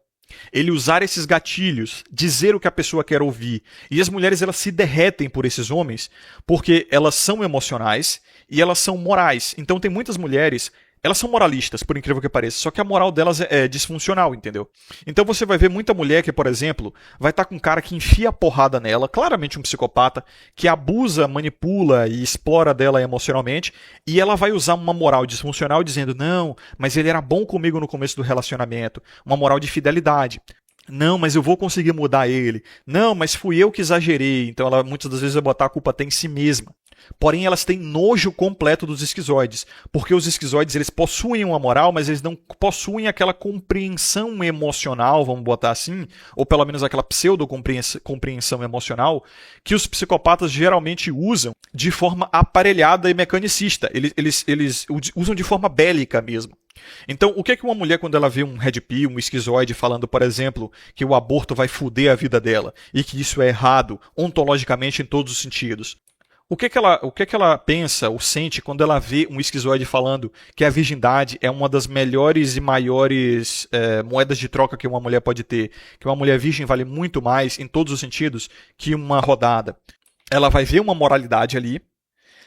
Ele usar esses gatilhos, dizer o que a pessoa quer ouvir. E as mulheres elas se derretem por esses homens porque elas são emocionais e elas são morais. Então tem muitas mulheres, elas são moralistas, por incrível que pareça, só que a moral delas é disfuncional, entendeu? Então você vai ver muita mulher que, por exemplo, vai estar com um cara que enfia a porrada nela, claramente um psicopata, que abusa, manipula e explora dela emocionalmente, e ela vai usar uma moral disfuncional dizendo, não, mas ele era bom comigo no começo do relacionamento, uma moral de fidelidade. Não, mas eu vou conseguir mudar ele. Não, mas fui eu que exagerei. Então ela muitas das vezes vai botar a culpa até em si mesma. Porém, elas têm nojo completo dos esquizoides, porque os esquizoides eles possuem uma moral, mas eles não possuem aquela compreensão emocional, vamos botar assim, ou pelo menos aquela pseudo-compreensão emocional, que os psicopatas geralmente usam de forma aparelhada e mecanicista. Eles usam de forma bélica mesmo. Então, o que é que uma mulher, quando ela vê um red pill, um esquizoide, falando, por exemplo, que o aborto vai foder a vida dela, e que isso é errado, ontologicamente, em todos os sentidos? O que que ela pensa ou sente quando ela vê um esquizoide falando que a virgindade é uma das melhores e maiores moedas de troca que uma mulher pode ter, que uma mulher virgem vale muito mais, em todos os sentidos, que uma rodada? Ela vai ver uma moralidade ali,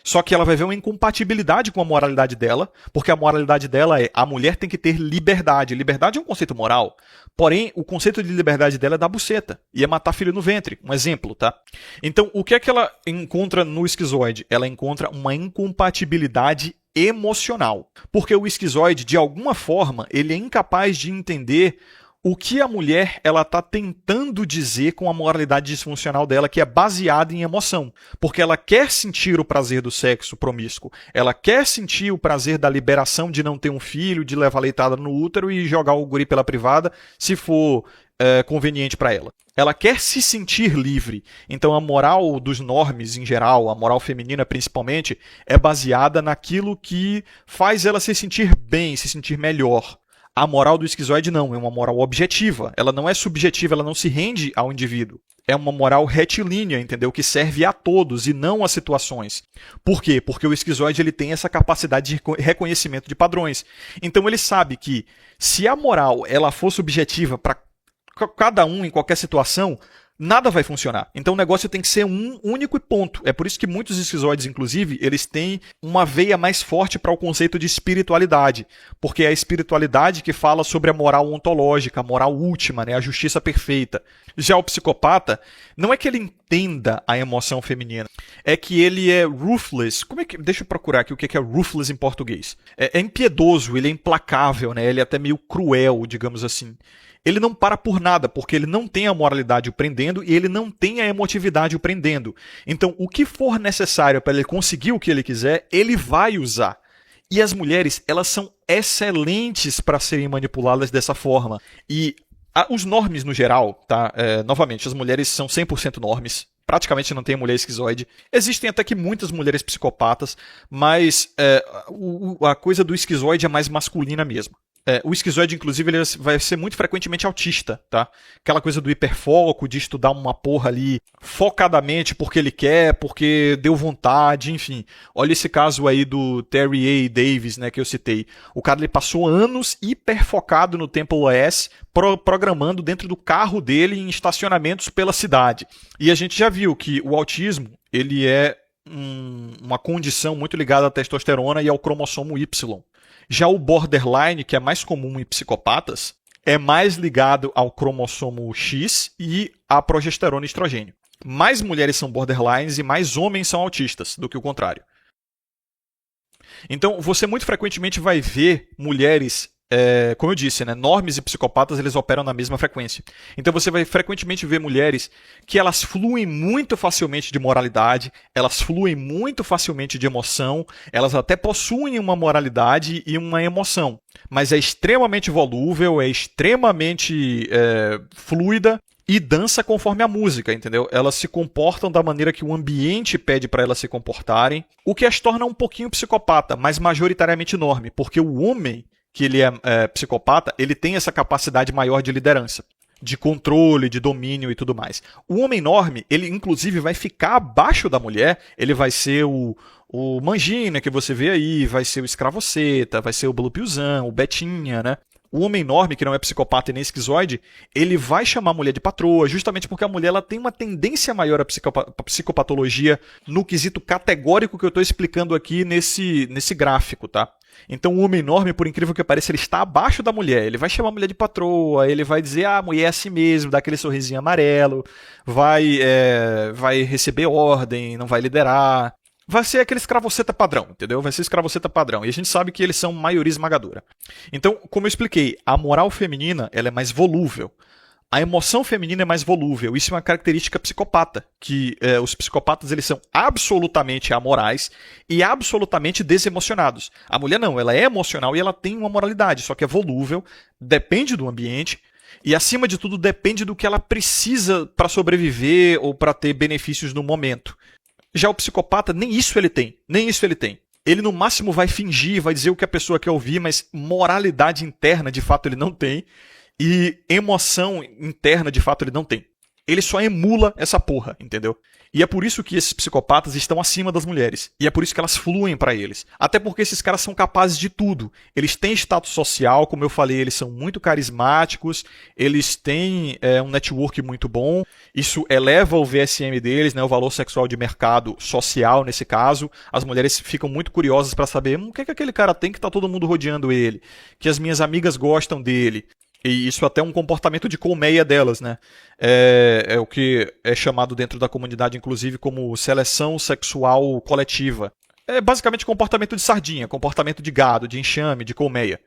só que ela vai ver uma incompatibilidade com a moralidade dela, porque a moralidade dela é a mulher tem que ter liberdade. Liberdade é um conceito moral, porém o conceito de liberdade dela é dar buceta, e é matar filho no ventre, um exemplo, tá? Então, o que é que ela encontra no esquizoide? Ela encontra uma incompatibilidade emocional, porque o esquizoide, de alguma forma, ele é incapaz de entender o que a mulher ela está tentando dizer com a moralidade disfuncional dela, que é baseada em emoção. Porque ela quer sentir o prazer do sexo promíscuo. Ela quer sentir o prazer da liberação de não ter um filho, de levar leitada no útero e jogar o guri pela privada, se for conveniente para ela. Ela quer se sentir livre. Então a moral dos normes em geral, a moral feminina principalmente, é baseada naquilo que faz ela se sentir bem, se sentir melhor. A moral do esquizoide não, é uma moral objetiva. Ela não é subjetiva, ela não se rende ao indivíduo. É uma moral retilínea, entendeu? Que serve a todos e não a situações. Por quê? Porque o esquizoide ele tem essa capacidade de reconhecimento de padrões. Então ele sabe que se a moral ela for subjetiva para cada um em qualquer situação, nada vai funcionar. Então o negócio tem que ser um único e ponto. É por isso que muitos esquizoides, inclusive, eles têm uma veia mais forte para o conceito de espiritualidade. Porque é a espiritualidade que fala sobre a moral ontológica, a moral última, né? A justiça perfeita. Já o psicopata, não é que ele entenda a emoção feminina, é que ele é ruthless. Deixa eu procurar aqui o que é ruthless em português. É impiedoso, ele é implacável, né? Ele é até meio cruel, digamos assim. Ele não para por nada, porque ele não tem a moralidade o prendendo e ele não tem a emotividade o prendendo. Então, o que for necessário para ele conseguir o que ele quiser, ele vai usar. E as mulheres, elas são excelentes para serem manipuladas dessa forma. E os normes no geral, tá? Novamente, as mulheres são 100% normes. Praticamente não tem mulher esquizoide. Existem até que muitas mulheres psicopatas, mas a coisa do esquizoide é mais masculina mesmo. O esquizoide, inclusive, ele vai ser muito frequentemente autista, tá? Aquela coisa do hiperfoco, de estudar uma porra ali focadamente porque ele quer, porque deu vontade, enfim. Olha esse caso aí do Terry A. Davis, né, que eu citei. O cara ele passou anos hiperfocado no Temple OS, programando dentro do carro dele em estacionamentos pela cidade. E a gente já viu que o autismo, ele é uma condição muito ligada à testosterona e ao cromossomo Y. Já o borderline, que é mais comum em psicopatas, é mais ligado ao cromossomo X e à progesterona e estrogênio. Mais mulheres são borderlines e mais homens são autistas do que o contrário. Então, você muito frequentemente vai ver mulheres, como eu disse, né, normes e psicopatas eles operam na mesma frequência. Então você vai frequentemente ver mulheres que elas fluem muito facilmente de moralidade, elas fluem muito facilmente de emoção, elas até possuem uma moralidade e uma emoção, mas é extremamente volúvel, é extremamente fluida e dança conforme a música, entendeu? Elas se comportam da maneira que o ambiente pede para elas se comportarem, o que as torna um pouquinho psicopata, mas majoritariamente norme, porque o homem que ele é psicopata, ele tem essa capacidade maior de liderança, de controle, de domínio e tudo mais. O homem norme, ele inclusive vai ficar abaixo da mulher, ele vai ser o Mangina que você vê aí, vai ser o escravoceta, vai ser o Blupiuzão, o Betinha, né? O homem enorme, que não é psicopata e nem esquizoide, ele vai chamar a mulher de patroa, justamente porque a mulher ela tem uma tendência maior à psicopatologia no quesito categórico que eu estou explicando aqui nesse gráfico, tá? Então o homem enorme, por incrível que pareça, ele está abaixo da mulher. Ele vai chamar a mulher de patroa, ele vai dizer, a mulher é assim mesmo, dá aquele sorrisinho amarelo, vai receber ordem, não vai liderar. Vai ser aquele escravoceta padrão, entendeu? Vai ser escravoceta padrão. E a gente sabe que eles são maioria esmagadora. Então, como eu expliquei, a moral feminina ela é mais volúvel. A emoção feminina é mais volúvel. Isso é uma característica psicopata, que os psicopatas eles são absolutamente amorais e absolutamente desemocionados. A mulher não, ela é emocional e ela tem uma moralidade, só que é volúvel, depende do ambiente e, acima de tudo, depende do que ela precisa para sobreviver ou para ter benefícios no momento. Já o psicopata, nem isso ele tem, nem isso ele tem. Ele, no máximo, vai fingir, vai dizer o que a pessoa quer ouvir, mas moralidade interna, de fato, ele não tem. E emoção interna, de fato, ele não tem. Ele só emula essa porra, entendeu? E é por isso que esses psicopatas estão acima das mulheres. E é por isso que elas fluem pra eles. Até porque esses caras são capazes de tudo. Eles têm status social, como eu falei, eles são muito carismáticos, eles têm um network muito bom. Isso eleva o VSM deles, né, o valor sexual de mercado social, nesse caso. As mulheres ficam muito curiosas pra saber o que aquele cara tem que tá todo mundo rodeando ele. Que as minhas amigas gostam dele. E isso até é um comportamento de colmeia delas, né? É o que é chamado dentro da comunidade, inclusive, como seleção sexual coletiva. É basicamente comportamento de sardinha, comportamento de gado, de enxame, de colmeia.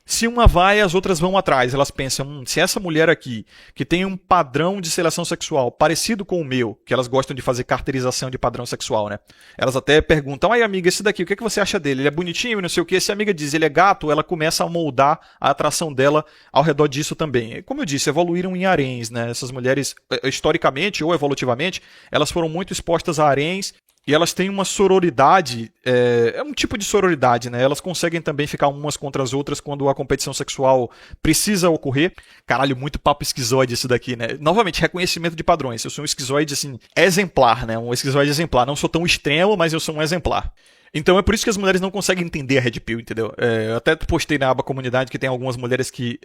Se uma vai, as outras vão atrás. Elas pensam, se essa mulher aqui, que tem um padrão de seleção sexual parecido com o meu, que elas gostam de fazer caracterização de padrão sexual, né? Elas até perguntam, ai amiga, esse daqui, o que você acha dele? Ele é bonitinho e não sei o que. Se a amiga diz, ele é gato, ela começa a moldar a atração dela ao redor disso também. Como eu disse, evoluíram em haréns, né? Essas mulheres, historicamente ou evolutivamente, elas foram muito expostas a haréns. E elas têm uma sororidade, é um tipo de sororidade, né? Elas conseguem também ficar umas contra as outras quando a competição sexual precisa ocorrer. Caralho, muito papo esquizoide isso daqui, né? Novamente, reconhecimento de padrões. Eu sou um esquizoide, assim, exemplar, né? Um esquizoide exemplar. Não sou tão extremo, mas eu sou um exemplar. Então é por isso que as mulheres não conseguem entender a Red Pill, entendeu? Eu até postei na aba comunidade que tem algumas mulheres que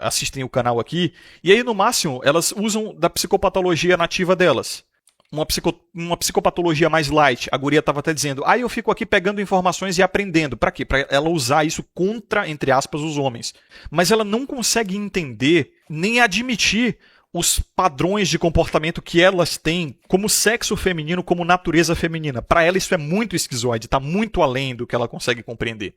assistem o canal aqui. E aí, no máximo, elas usam da psicopatologia nativa delas. Uma psicopatologia mais light. A guria estava até dizendo, eu fico aqui pegando informações e aprendendo. Para quê? Para ela usar isso contra, entre aspas, os homens. Mas ela não consegue entender nem admitir os padrões de comportamento que elas têm como sexo feminino, como natureza feminina. Para ela isso é muito esquizoide, está muito além do que ela consegue compreender.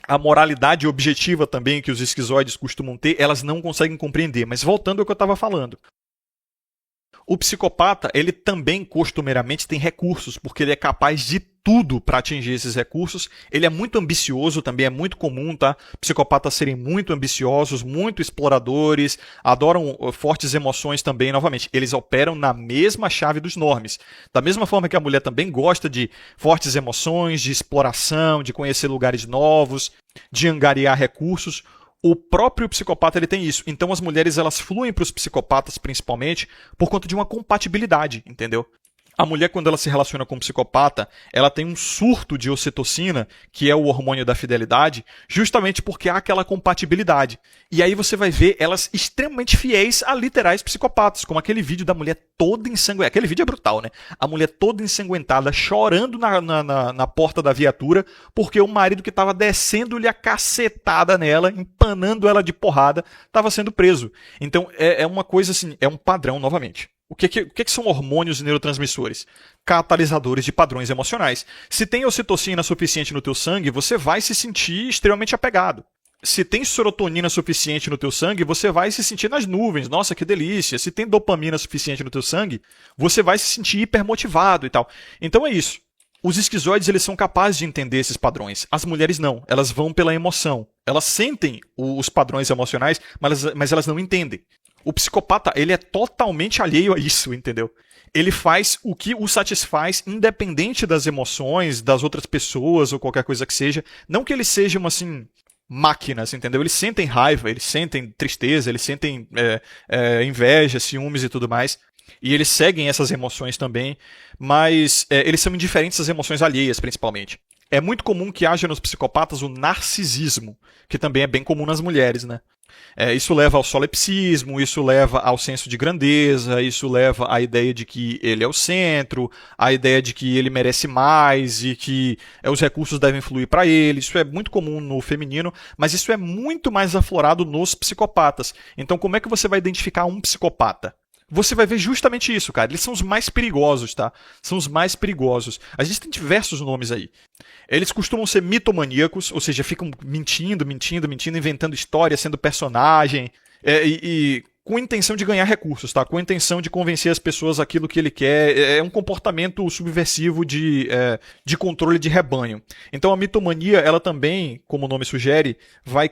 A moralidade objetiva também que os esquizoides costumam ter, elas não conseguem compreender. Mas voltando ao que eu estava falando. O psicopata, ele também costumeiramente tem recursos, porque ele é capaz de tudo para atingir esses recursos. Ele é muito ambicioso, também é muito comum, tá? Psicopatas serem muito ambiciosos, muito exploradores, adoram fortes emoções também, novamente. Eles operam na mesma chave dos normes. Da mesma forma que a mulher também gosta de fortes emoções, de exploração, de conhecer lugares novos, de angariar recursos. O próprio psicopata ele tem isso. Então as mulheres elas fluem para os psicopatas principalmente por conta de uma compatibilidade, entendeu? A mulher, quando ela se relaciona com um psicopata, ela tem um surto de ocitocina, que é o hormônio da fidelidade, justamente porque há aquela compatibilidade. E aí você vai ver elas extremamente fiéis a literais psicopatas, como aquele vídeo da mulher toda ensanguentada. Aquele vídeo é brutal, né? A mulher toda ensanguentada, chorando na porta da viatura, porque o marido que estava descendo-lhe a cacetada nela, empanando ela de porrada, estava sendo preso. Então é uma coisa assim, é um padrão novamente. O que são hormônios e neurotransmissores? Catalisadores de padrões emocionais. Se tem ocitocina suficiente no teu sangue, você vai se sentir extremamente apegado. Se tem serotonina suficiente no teu sangue, você vai se sentir nas nuvens. Nossa, que delícia. Se tem dopamina suficiente no teu sangue, você vai se sentir hipermotivado e tal. Então é isso. Os esquizoides eles são capazes de entender esses padrões. As mulheres não. Elas vão pela emoção. Elas sentem os padrões emocionais, mas elas não entendem. O psicopata, ele é totalmente alheio a isso, entendeu? Ele faz o que o satisfaz independente das emoções, das outras pessoas ou qualquer coisa que seja. Não que eles sejam, assim, máquinas, entendeu? Eles sentem raiva, eles sentem tristeza, eles sentem inveja, ciúmes e tudo mais. E eles seguem essas emoções também, mas eles são indiferentes às emoções alheias, principalmente. É muito comum que haja nos psicopatas o narcisismo, que também é bem comum nas mulheres, né? Isso leva ao solipsismo, isso leva ao senso de grandeza, isso leva à ideia de que ele é o centro, à ideia de que ele merece mais e que os recursos devem fluir para ele. Isso é muito comum no feminino, mas isso é muito mais aflorado nos psicopatas. Então, como é que você vai identificar um psicopata? Você vai ver justamente isso, cara. Eles são os mais perigosos, tá? São os mais perigosos. A gente tem diversos nomes aí. Eles costumam ser mitomaníacos, ou seja, ficam mentindo, inventando história, sendo personagem. com a intenção de ganhar recursos, tá? Com a intenção de convencer as pessoas aquilo que ele quer. É um comportamento subversivo de controle de rebanho. Então a mitomania, ela também, como o nome sugere, vai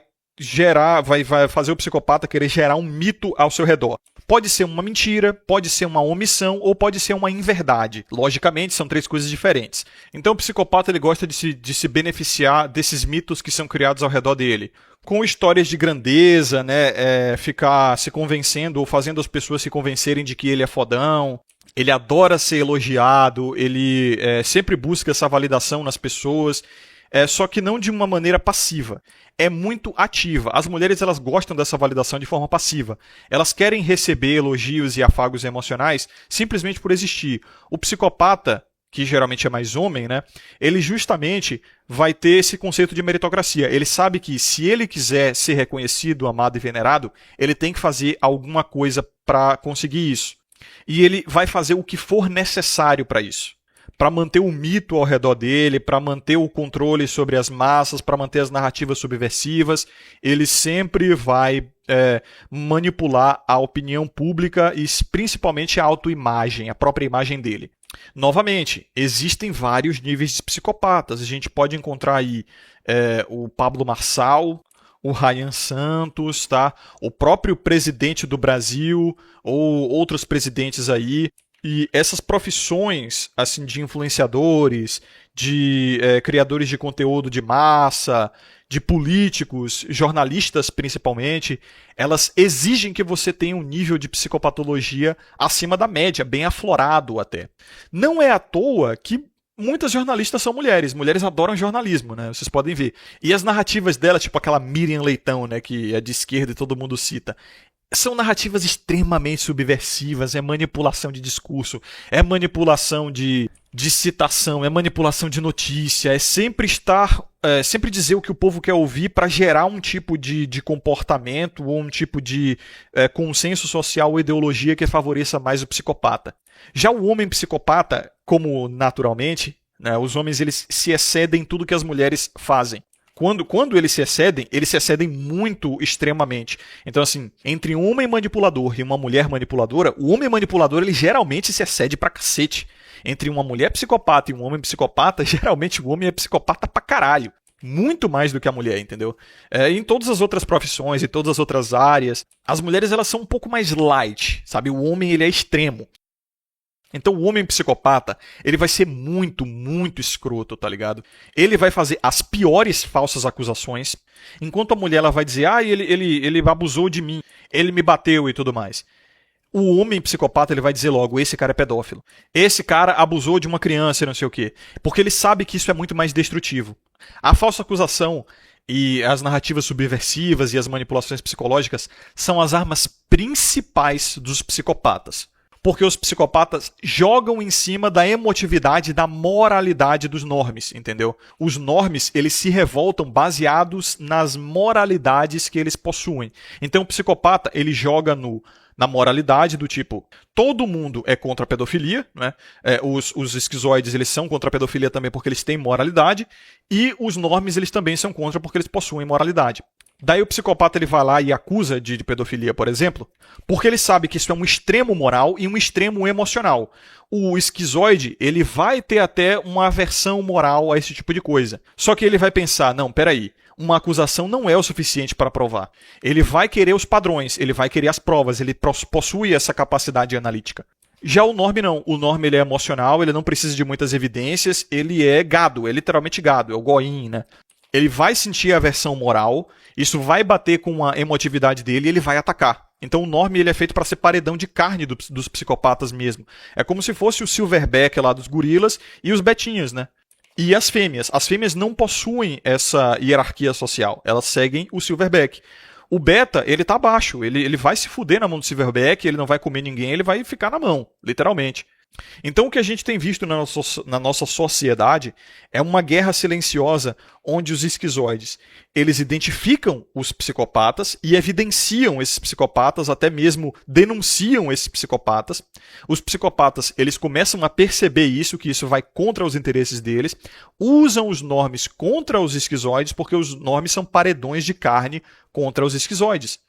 fazer o psicopata querer gerar um mito ao seu redor. Pode ser uma mentira, pode ser uma omissão ou pode ser uma inverdade. Logicamente, são 3 coisas diferentes. Então o psicopata ele gosta de se beneficiar desses mitos que são criados ao redor dele. Com histórias de grandeza, né? Ficar se convencendo ou fazendo as pessoas se convencerem de que ele é fodão. Ele adora ser elogiado, ele sempre busca essa validação nas pessoas. Só que não de uma maneira passiva. É muito ativa. As mulheres elas gostam dessa validação de forma passiva. Elas querem receber elogios e afagos emocionais simplesmente por existir. O psicopata, que geralmente é mais homem, né? Ele justamente vai ter esse conceito de meritocracia. Ele sabe que se ele quiser ser reconhecido, amado e venerado, ele tem que fazer alguma coisa para conseguir isso. E ele vai fazer o que for necessário para isso. Para manter o mito ao redor dele, para manter o controle sobre as massas, para manter as narrativas subversivas, ele sempre vai manipular a opinião pública e principalmente a autoimagem, a própria imagem dele. Novamente, existem vários níveis de psicopatas. A gente pode encontrar aí o Pablo Marçal, o Ryan Santos, tá? O próprio presidente do Brasil ou outros presidentes aí. E essas profissões assim, de influenciadores, de criadores de conteúdo de massa, de políticos, jornalistas principalmente, elas exigem que você tenha um nível de psicopatologia acima da média, bem aflorado até. Não é à toa que muitas jornalistas são mulheres. Mulheres adoram jornalismo, né? Vocês podem ver. E as narrativas dela, tipo aquela Miriam Leitão, né, que é de esquerda e todo mundo cita, são narrativas extremamente subversivas, é manipulação de discurso, é manipulação de citação, é manipulação de notícia, é sempre sempre dizer o que o povo quer ouvir para gerar um tipo de comportamento ou um tipo de consenso social ou ideologia que favoreça mais o psicopata. Já o homem psicopata, como naturalmente, né, os homens eles se excedem em tudo que as mulheres fazem. Quando eles se excedem muito extremamente. Então, assim, entre um homem manipulador e uma mulher manipuladora, o homem manipulador, ele geralmente se excede pra cacete. Entre uma mulher psicopata e um homem psicopata, geralmente o homem é psicopata pra caralho. Muito mais do que a mulher, entendeu? Em todas as outras profissões, em todas as outras áreas, as mulheres, elas são um pouco mais light, sabe? O homem, ele é extremo. Então o homem psicopata, ele vai ser muito, muito escroto, tá ligado? Ele vai fazer as piores falsas acusações, enquanto a mulher ela vai dizer, ele abusou de mim, ele me bateu e tudo mais. O homem psicopata ele vai dizer logo, esse cara é pedófilo. Esse cara abusou de uma criança e não sei o quê. Porque ele sabe que isso é muito mais destrutivo. A falsa acusação e as narrativas subversivas e as manipulações psicológicas são as armas principais dos psicopatas. Porque os psicopatas jogam em cima da emotividade e da moralidade dos normes, entendeu? Os normes, eles se revoltam baseados nas moralidades que eles possuem. Então o psicopata, ele joga na moralidade do tipo, todo mundo é contra a pedofilia, né? Os esquizoides, eles são contra a pedofilia também porque eles têm moralidade, e os normes, eles também são contra porque eles possuem moralidade. Daí o psicopata ele vai lá e acusa de pedofilia, por exemplo, porque ele sabe que isso é um extremo moral e um extremo emocional. O esquizoide, ele vai ter até uma aversão moral a esse tipo de coisa. Só que ele vai pensar, não, peraí, uma acusação não é o suficiente para provar. Ele vai querer os padrões, ele vai querer as provas, ele possui essa capacidade analítica. Já o norme não. O norme ele é emocional, ele não precisa de muitas evidências, ele é gado, é literalmente gado, é o goim, né? Ele vai sentir a aversão moral, isso vai bater com a emotividade dele e ele vai atacar. Então o norme ele é feito para ser paredão de carne dos psicopatas mesmo. É como se fosse o silverback lá dos gorilas e os betinhos, né? E as fêmeas. As fêmeas não possuem essa hierarquia social. Elas seguem o silverback. O beta, ele tá abaixo. Ele vai se fuder na mão do silverback, ele não vai comer ninguém, ele vai ficar na mão, literalmente. Então o que a gente tem visto na nossa sociedade é uma guerra silenciosa onde os esquizoides eles identificam os psicopatas e evidenciam esses psicopatas, até mesmo denunciam esses psicopatas. Os psicopatas eles começam a perceber isso, que isso vai contra os interesses deles, usam os normes contra os esquizoides porque os normes são paredões de carne contra os esquizoides.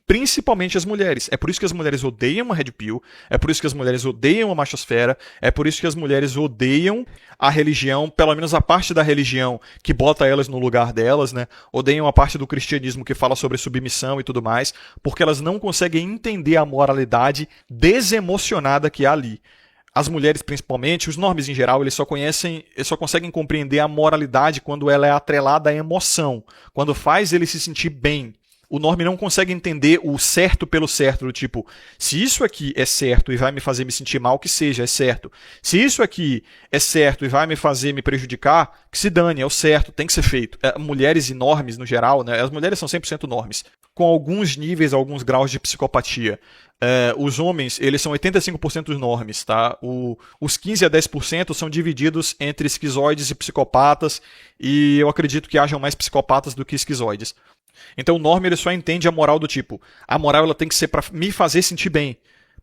principalmente as mulheres. É por isso que as mulheres odeiam a Red Pill, é por isso que as mulheres odeiam a machosfera, é por isso que as mulheres odeiam a religião, pelo menos a parte da religião que bota elas no lugar delas, né? Odeiam a parte do cristianismo que fala sobre submissão e tudo mais, porque elas não conseguem entender a moralidade desemocionada que há ali. As mulheres, principalmente, os normes em geral, eles só conseguem compreender a moralidade quando ela é atrelada à emoção, quando faz ele se sentir bem. O norme não consegue entender o certo pelo certo, do tipo, se isso aqui é certo e vai me fazer me sentir mal, que seja, é certo. Se isso aqui é certo e vai me fazer me prejudicar, que se dane, é o certo, tem que ser feito. Mulheres e normes, no geral, né, as mulheres são 100% normes, com alguns níveis, alguns graus de psicopatia. Os homens, eles são 85% dos normes, tá? Os 15 a 10% são divididos entre esquizoides e psicopatas, e eu acredito que hajam mais psicopatas do que esquizoides. Então o norme ele só entende a moral do tipo, a moral ela tem que ser para me fazer sentir bem,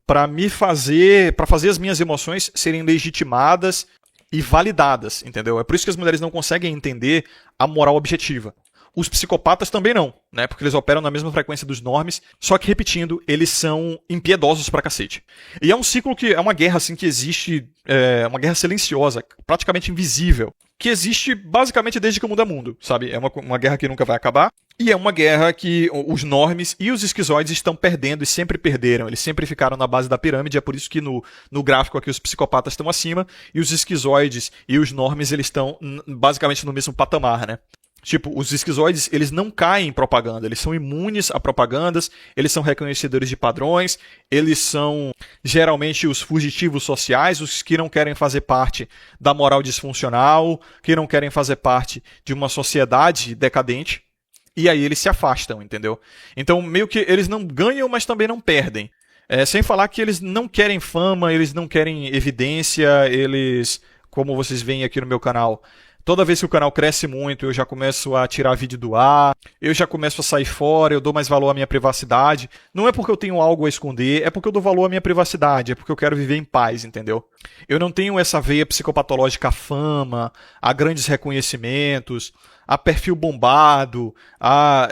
para fazer as minhas emoções serem legitimadas e validadas, entendeu? É por isso que as mulheres não conseguem entender a moral objetiva. Os psicopatas também não, né? Porque eles operam na mesma frequência dos normes, só que, repetindo, eles são impiedosos pra cacete. E é um ciclo que é uma guerra assim que existe, uma guerra silenciosa, praticamente invisível, que existe basicamente desde que o mundo é mundo, sabe? É uma guerra que nunca vai acabar, e é uma guerra que os normes e os esquizoides estão perdendo e sempre perderam. Eles sempre ficaram na base da pirâmide, é por isso que no gráfico aqui os psicopatas estão acima, e os esquizoides e os normes eles estão basicamente no mesmo patamar, né? Tipo, os esquizoides, eles não caem em propaganda, eles são imunes a propagandas, eles são reconhecedores de padrões, eles são geralmente os fugitivos sociais, os que não querem fazer parte da moral disfuncional, que não querem fazer parte de uma sociedade decadente, e aí eles se afastam, entendeu? Então, meio que eles não ganham, mas também não perdem. Sem falar que eles não querem fama, eles não querem evidência, eles, como vocês veem aqui no meu canal, toda vez que o canal cresce muito, eu já começo a tirar vídeo do ar, eu já começo a sair fora, eu dou mais valor à minha privacidade. Não é porque eu tenho algo a esconder, é porque eu dou valor à minha privacidade, é porque eu quero viver em paz, entendeu? Eu não tenho essa veia psicopatológica à fama, a grandes reconhecimentos, a perfil bombado, a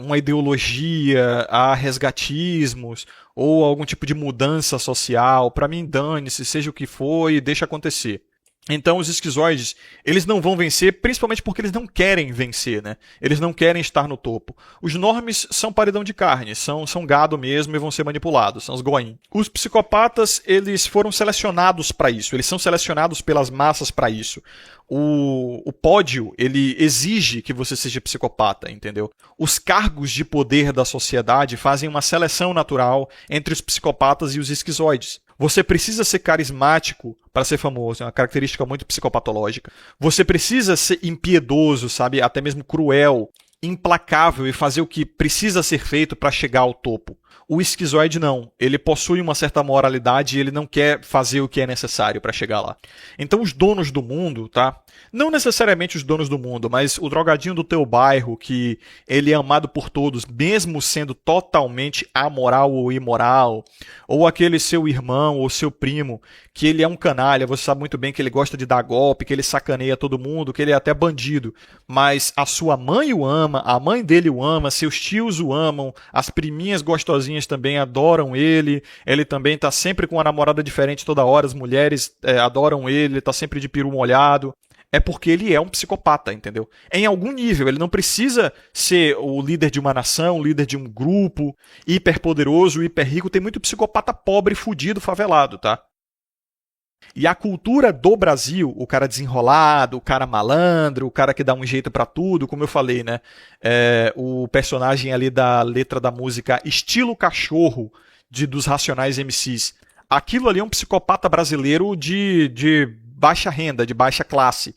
uma ideologia, a resgatismos, ou algum tipo de mudança social. Pra mim, dane-se, seja o que for e deixa acontecer. Então os esquizoides, eles não vão vencer, principalmente porque eles não querem vencer, né? Eles não querem estar no topo. Os normes são paredão de carne, são gado mesmo e vão ser manipulados, são os goim. Os psicopatas, eles foram selecionados para isso, eles são selecionados pelas massas para isso. O pódio, ele exige que você seja psicopata, entendeu? Os cargos de poder da sociedade fazem uma seleção natural entre os psicopatas e os esquizoides. Você precisa ser carismático para ser famoso, é uma característica muito psicopatológica. Você precisa ser impiedoso, sabe, até mesmo cruel, implacável e fazer o que precisa ser feito para chegar ao topo. O esquizoide não, ele possui uma certa moralidade e ele não quer fazer o que é necessário para chegar lá. Então os donos do mundo, tá? Não necessariamente os donos do mundo, mas o drogadinho do teu bairro, que ele é amado por todos, mesmo sendo totalmente amoral ou imoral, ou aquele seu irmão ou seu primo, que ele é um canalha, você sabe muito bem que ele gosta de dar golpe, que ele sacaneia todo mundo, que ele é até bandido, mas a sua mãe o ama, a mãe dele o ama, seus tios o amam, as priminhas gostosinhas também adoram ele, ele também tá sempre com uma namorada diferente toda hora, as mulheres adoram ele tá sempre de peru molhado. É porque ele é um psicopata, entendeu? Em algum nível, ele não precisa ser o líder de uma nação, o líder de um grupo, hiperpoderoso, hiper rico. Tem muito psicopata pobre, fudido, favelado, tá? E a cultura do Brasil, o cara desenrolado, o cara malandro, o cara que dá um jeito pra tudo, como eu falei, né? O personagem ali da letra da música Estilo Cachorro, dos Racionais MCs. Aquilo ali é um psicopata brasileiro de baixa renda, de baixa classe,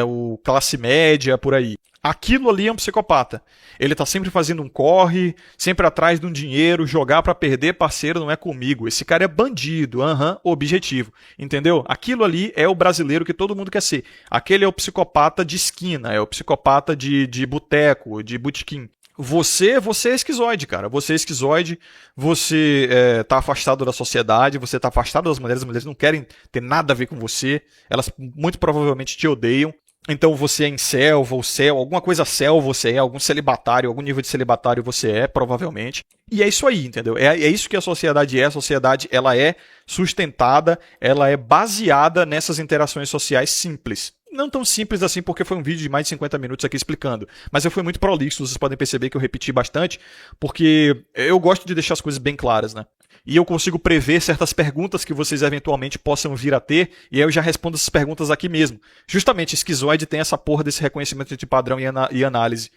o classe média, por aí. Aquilo ali é um psicopata. Ele tá sempre fazendo um corre, sempre atrás de um dinheiro, jogar pra perder, parceiro, não é comigo. Esse cara é bandido, objetivo. Entendeu? Aquilo ali é o brasileiro que todo mundo quer ser. Aquele é o psicopata de esquina, é o psicopata de boteco, de botequim. Você é esquizoide, cara. Você é esquizoide, você tá afastado da sociedade, você tá afastado das mulheres, as mulheres não querem ter nada a ver com você, elas muito provavelmente te odeiam. Então você é incel, ou cel, alguma coisa cel você é, algum celibatário, algum nível de celibatário você é, provavelmente. E é isso aí, entendeu? É isso que a sociedade é. A sociedade, ela é sustentada, ela é baseada nessas interações sociais simples. Não tão simples assim, porque foi um vídeo de mais de 50 minutos aqui explicando. Mas eu fui muito prolixo, vocês podem perceber que eu repeti bastante, porque eu gosto de deixar as coisas bem claras, né? E eu consigo prever certas perguntas que vocês eventualmente possam vir a ter, e aí eu já respondo essas perguntas aqui mesmo. Justamente, Esquizoide tem essa porra desse reconhecimento de padrão e análise.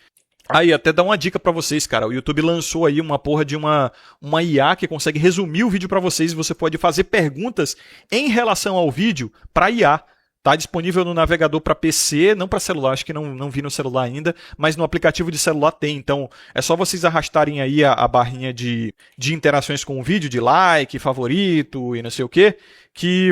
Aí, até dar uma dica pra vocês, cara. O YouTube lançou aí uma porra de uma IA que consegue resumir o vídeo pra vocês, e você pode fazer perguntas em relação ao vídeo pra IA. Tá disponível no navegador para PC, não para celular, acho que não vi no celular ainda, mas no aplicativo de celular tem. Então é só vocês arrastarem aí a barrinha de interações com o vídeo, de like, favorito e não sei o que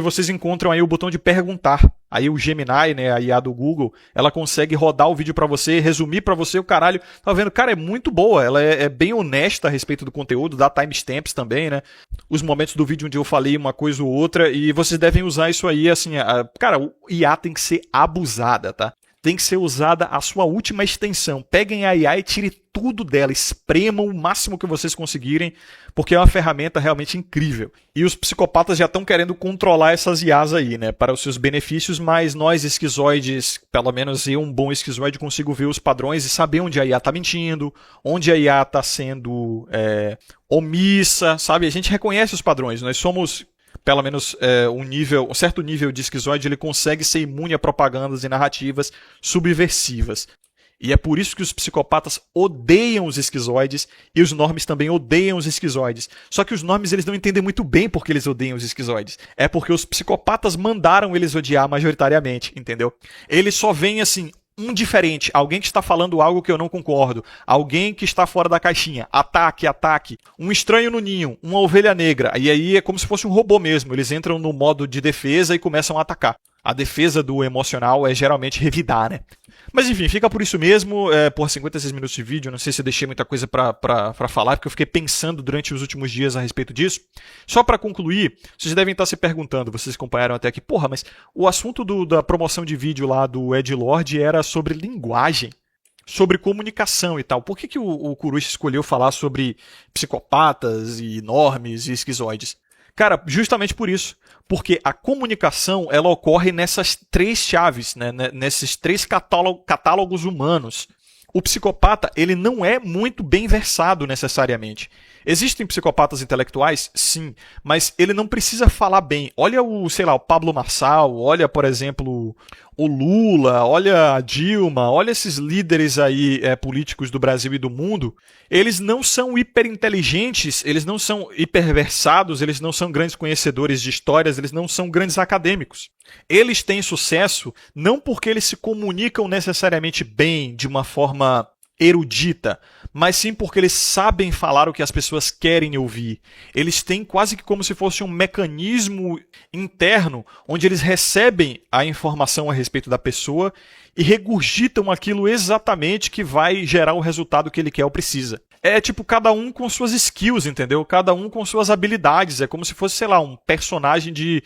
vocês encontram aí o botão de perguntar. Aí o Gemini, né, a IA do Google, ela consegue rodar o vídeo para você, resumir para você o caralho. Tá vendo? Cara, é muito boa, ela é bem honesta a respeito do conteúdo, dá timestamps também, né? Os momentos do vídeo onde eu falei uma coisa ou outra, e vocês devem usar isso aí, assim, cara, o IA tem que ser abusada, tá? Tem que ser usada a sua última extensão. Peguem a IA e tirem tudo dela, espremam o máximo que vocês conseguirem, porque é uma ferramenta realmente incrível. E os psicopatas já estão querendo controlar essas IAs aí, né, para os seus benefícios, mas nós esquizoides, pelo menos eu, um bom esquizoide, consigo ver os padrões e saber onde a IA está mentindo, onde a IA está sendo omissa, sabe? A gente reconhece os padrões, nós somos... Pelo menos um certo nível de esquizoide, ele consegue ser imune a propagandas e narrativas subversivas. E é por isso que os psicopatas odeiam os esquizoides e os normies também odeiam os esquizoides. Só que os normies eles não entendem muito bem porque eles odeiam os esquizoides. É porque os psicopatas mandaram eles odiar majoritariamente, entendeu? Eles só veem assim... um diferente, alguém que está falando algo que eu não concordo, alguém que está fora da caixinha, ataque, ataque, um estranho no ninho, uma ovelha negra, e aí é como se fosse um robô mesmo, eles entram no modo de defesa e começam a atacar. A defesa do emocional é geralmente revidar, né? Mas enfim, fica por isso mesmo, por 56 minutos de vídeo, não sei se eu deixei muita coisa pra falar, porque eu fiquei pensando durante os últimos dias a respeito disso. Só pra concluir, vocês devem estar se perguntando, vocês acompanharam até aqui, porra, mas o assunto da promoção de vídeo lá do Edgelord era sobre linguagem, sobre comunicação e tal. Por que o Kurush escolheu falar sobre psicopatas e normies e esquizoides? Cara, justamente por isso. Porque a comunicação ela ocorre nessas três chaves, né? Nesses três catálogos humanos. O psicopata ele não é muito bem versado necessariamente. Existem psicopatas intelectuais? Sim, mas ele não precisa falar bem. Olha o Pablo Marçal, olha, por exemplo, o Lula, olha a Dilma, olha esses líderes aí políticos do Brasil e do mundo. Eles não são hiperinteligentes, eles não são hiperversados, eles não são grandes conhecedores de histórias, eles não são grandes acadêmicos. Eles têm sucesso não porque eles se comunicam necessariamente bem, de uma forma erudita, mas sim porque eles sabem falar o que as pessoas querem ouvir. Eles têm quase que como se fosse um mecanismo interno onde eles recebem a informação a respeito da pessoa e regurgitam aquilo exatamente que vai gerar o resultado que ele quer ou precisa. É tipo cada um com suas skills, entendeu? Cada um com suas habilidades. É como se fosse, sei lá, um personagem de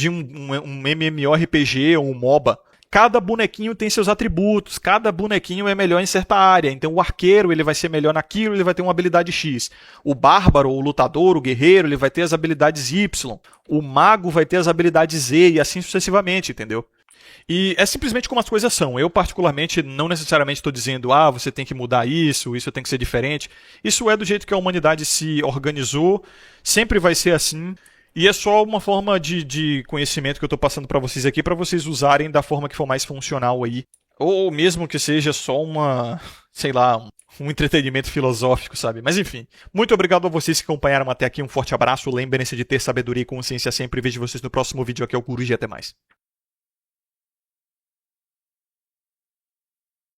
um MMORPG ou um MOBA. Cada bonequinho tem seus atributos, cada bonequinho é melhor em certa área. Então o arqueiro ele vai ser melhor naquilo, ele vai ter uma habilidade X. O bárbaro, o lutador, o guerreiro, ele vai ter as habilidades Y. O mago vai ter as habilidades Z e assim sucessivamente, entendeu? E é simplesmente como as coisas são. Eu, particularmente, não necessariamente estou dizendo você tem que mudar isso tem que ser diferente. Isso é do jeito que a humanidade se organizou, sempre vai ser assim. E é só uma forma de conhecimento que eu estou passando para vocês aqui, para vocês usarem da forma que for mais funcional aí. Ou mesmo que seja só um entretenimento filosófico, sabe? Mas enfim, muito obrigado a vocês que acompanharam até aqui. Um forte abraço, lembrem-se de ter sabedoria e consciência sempre. Vejo vocês no próximo vídeo aqui, é o Coruja e até mais.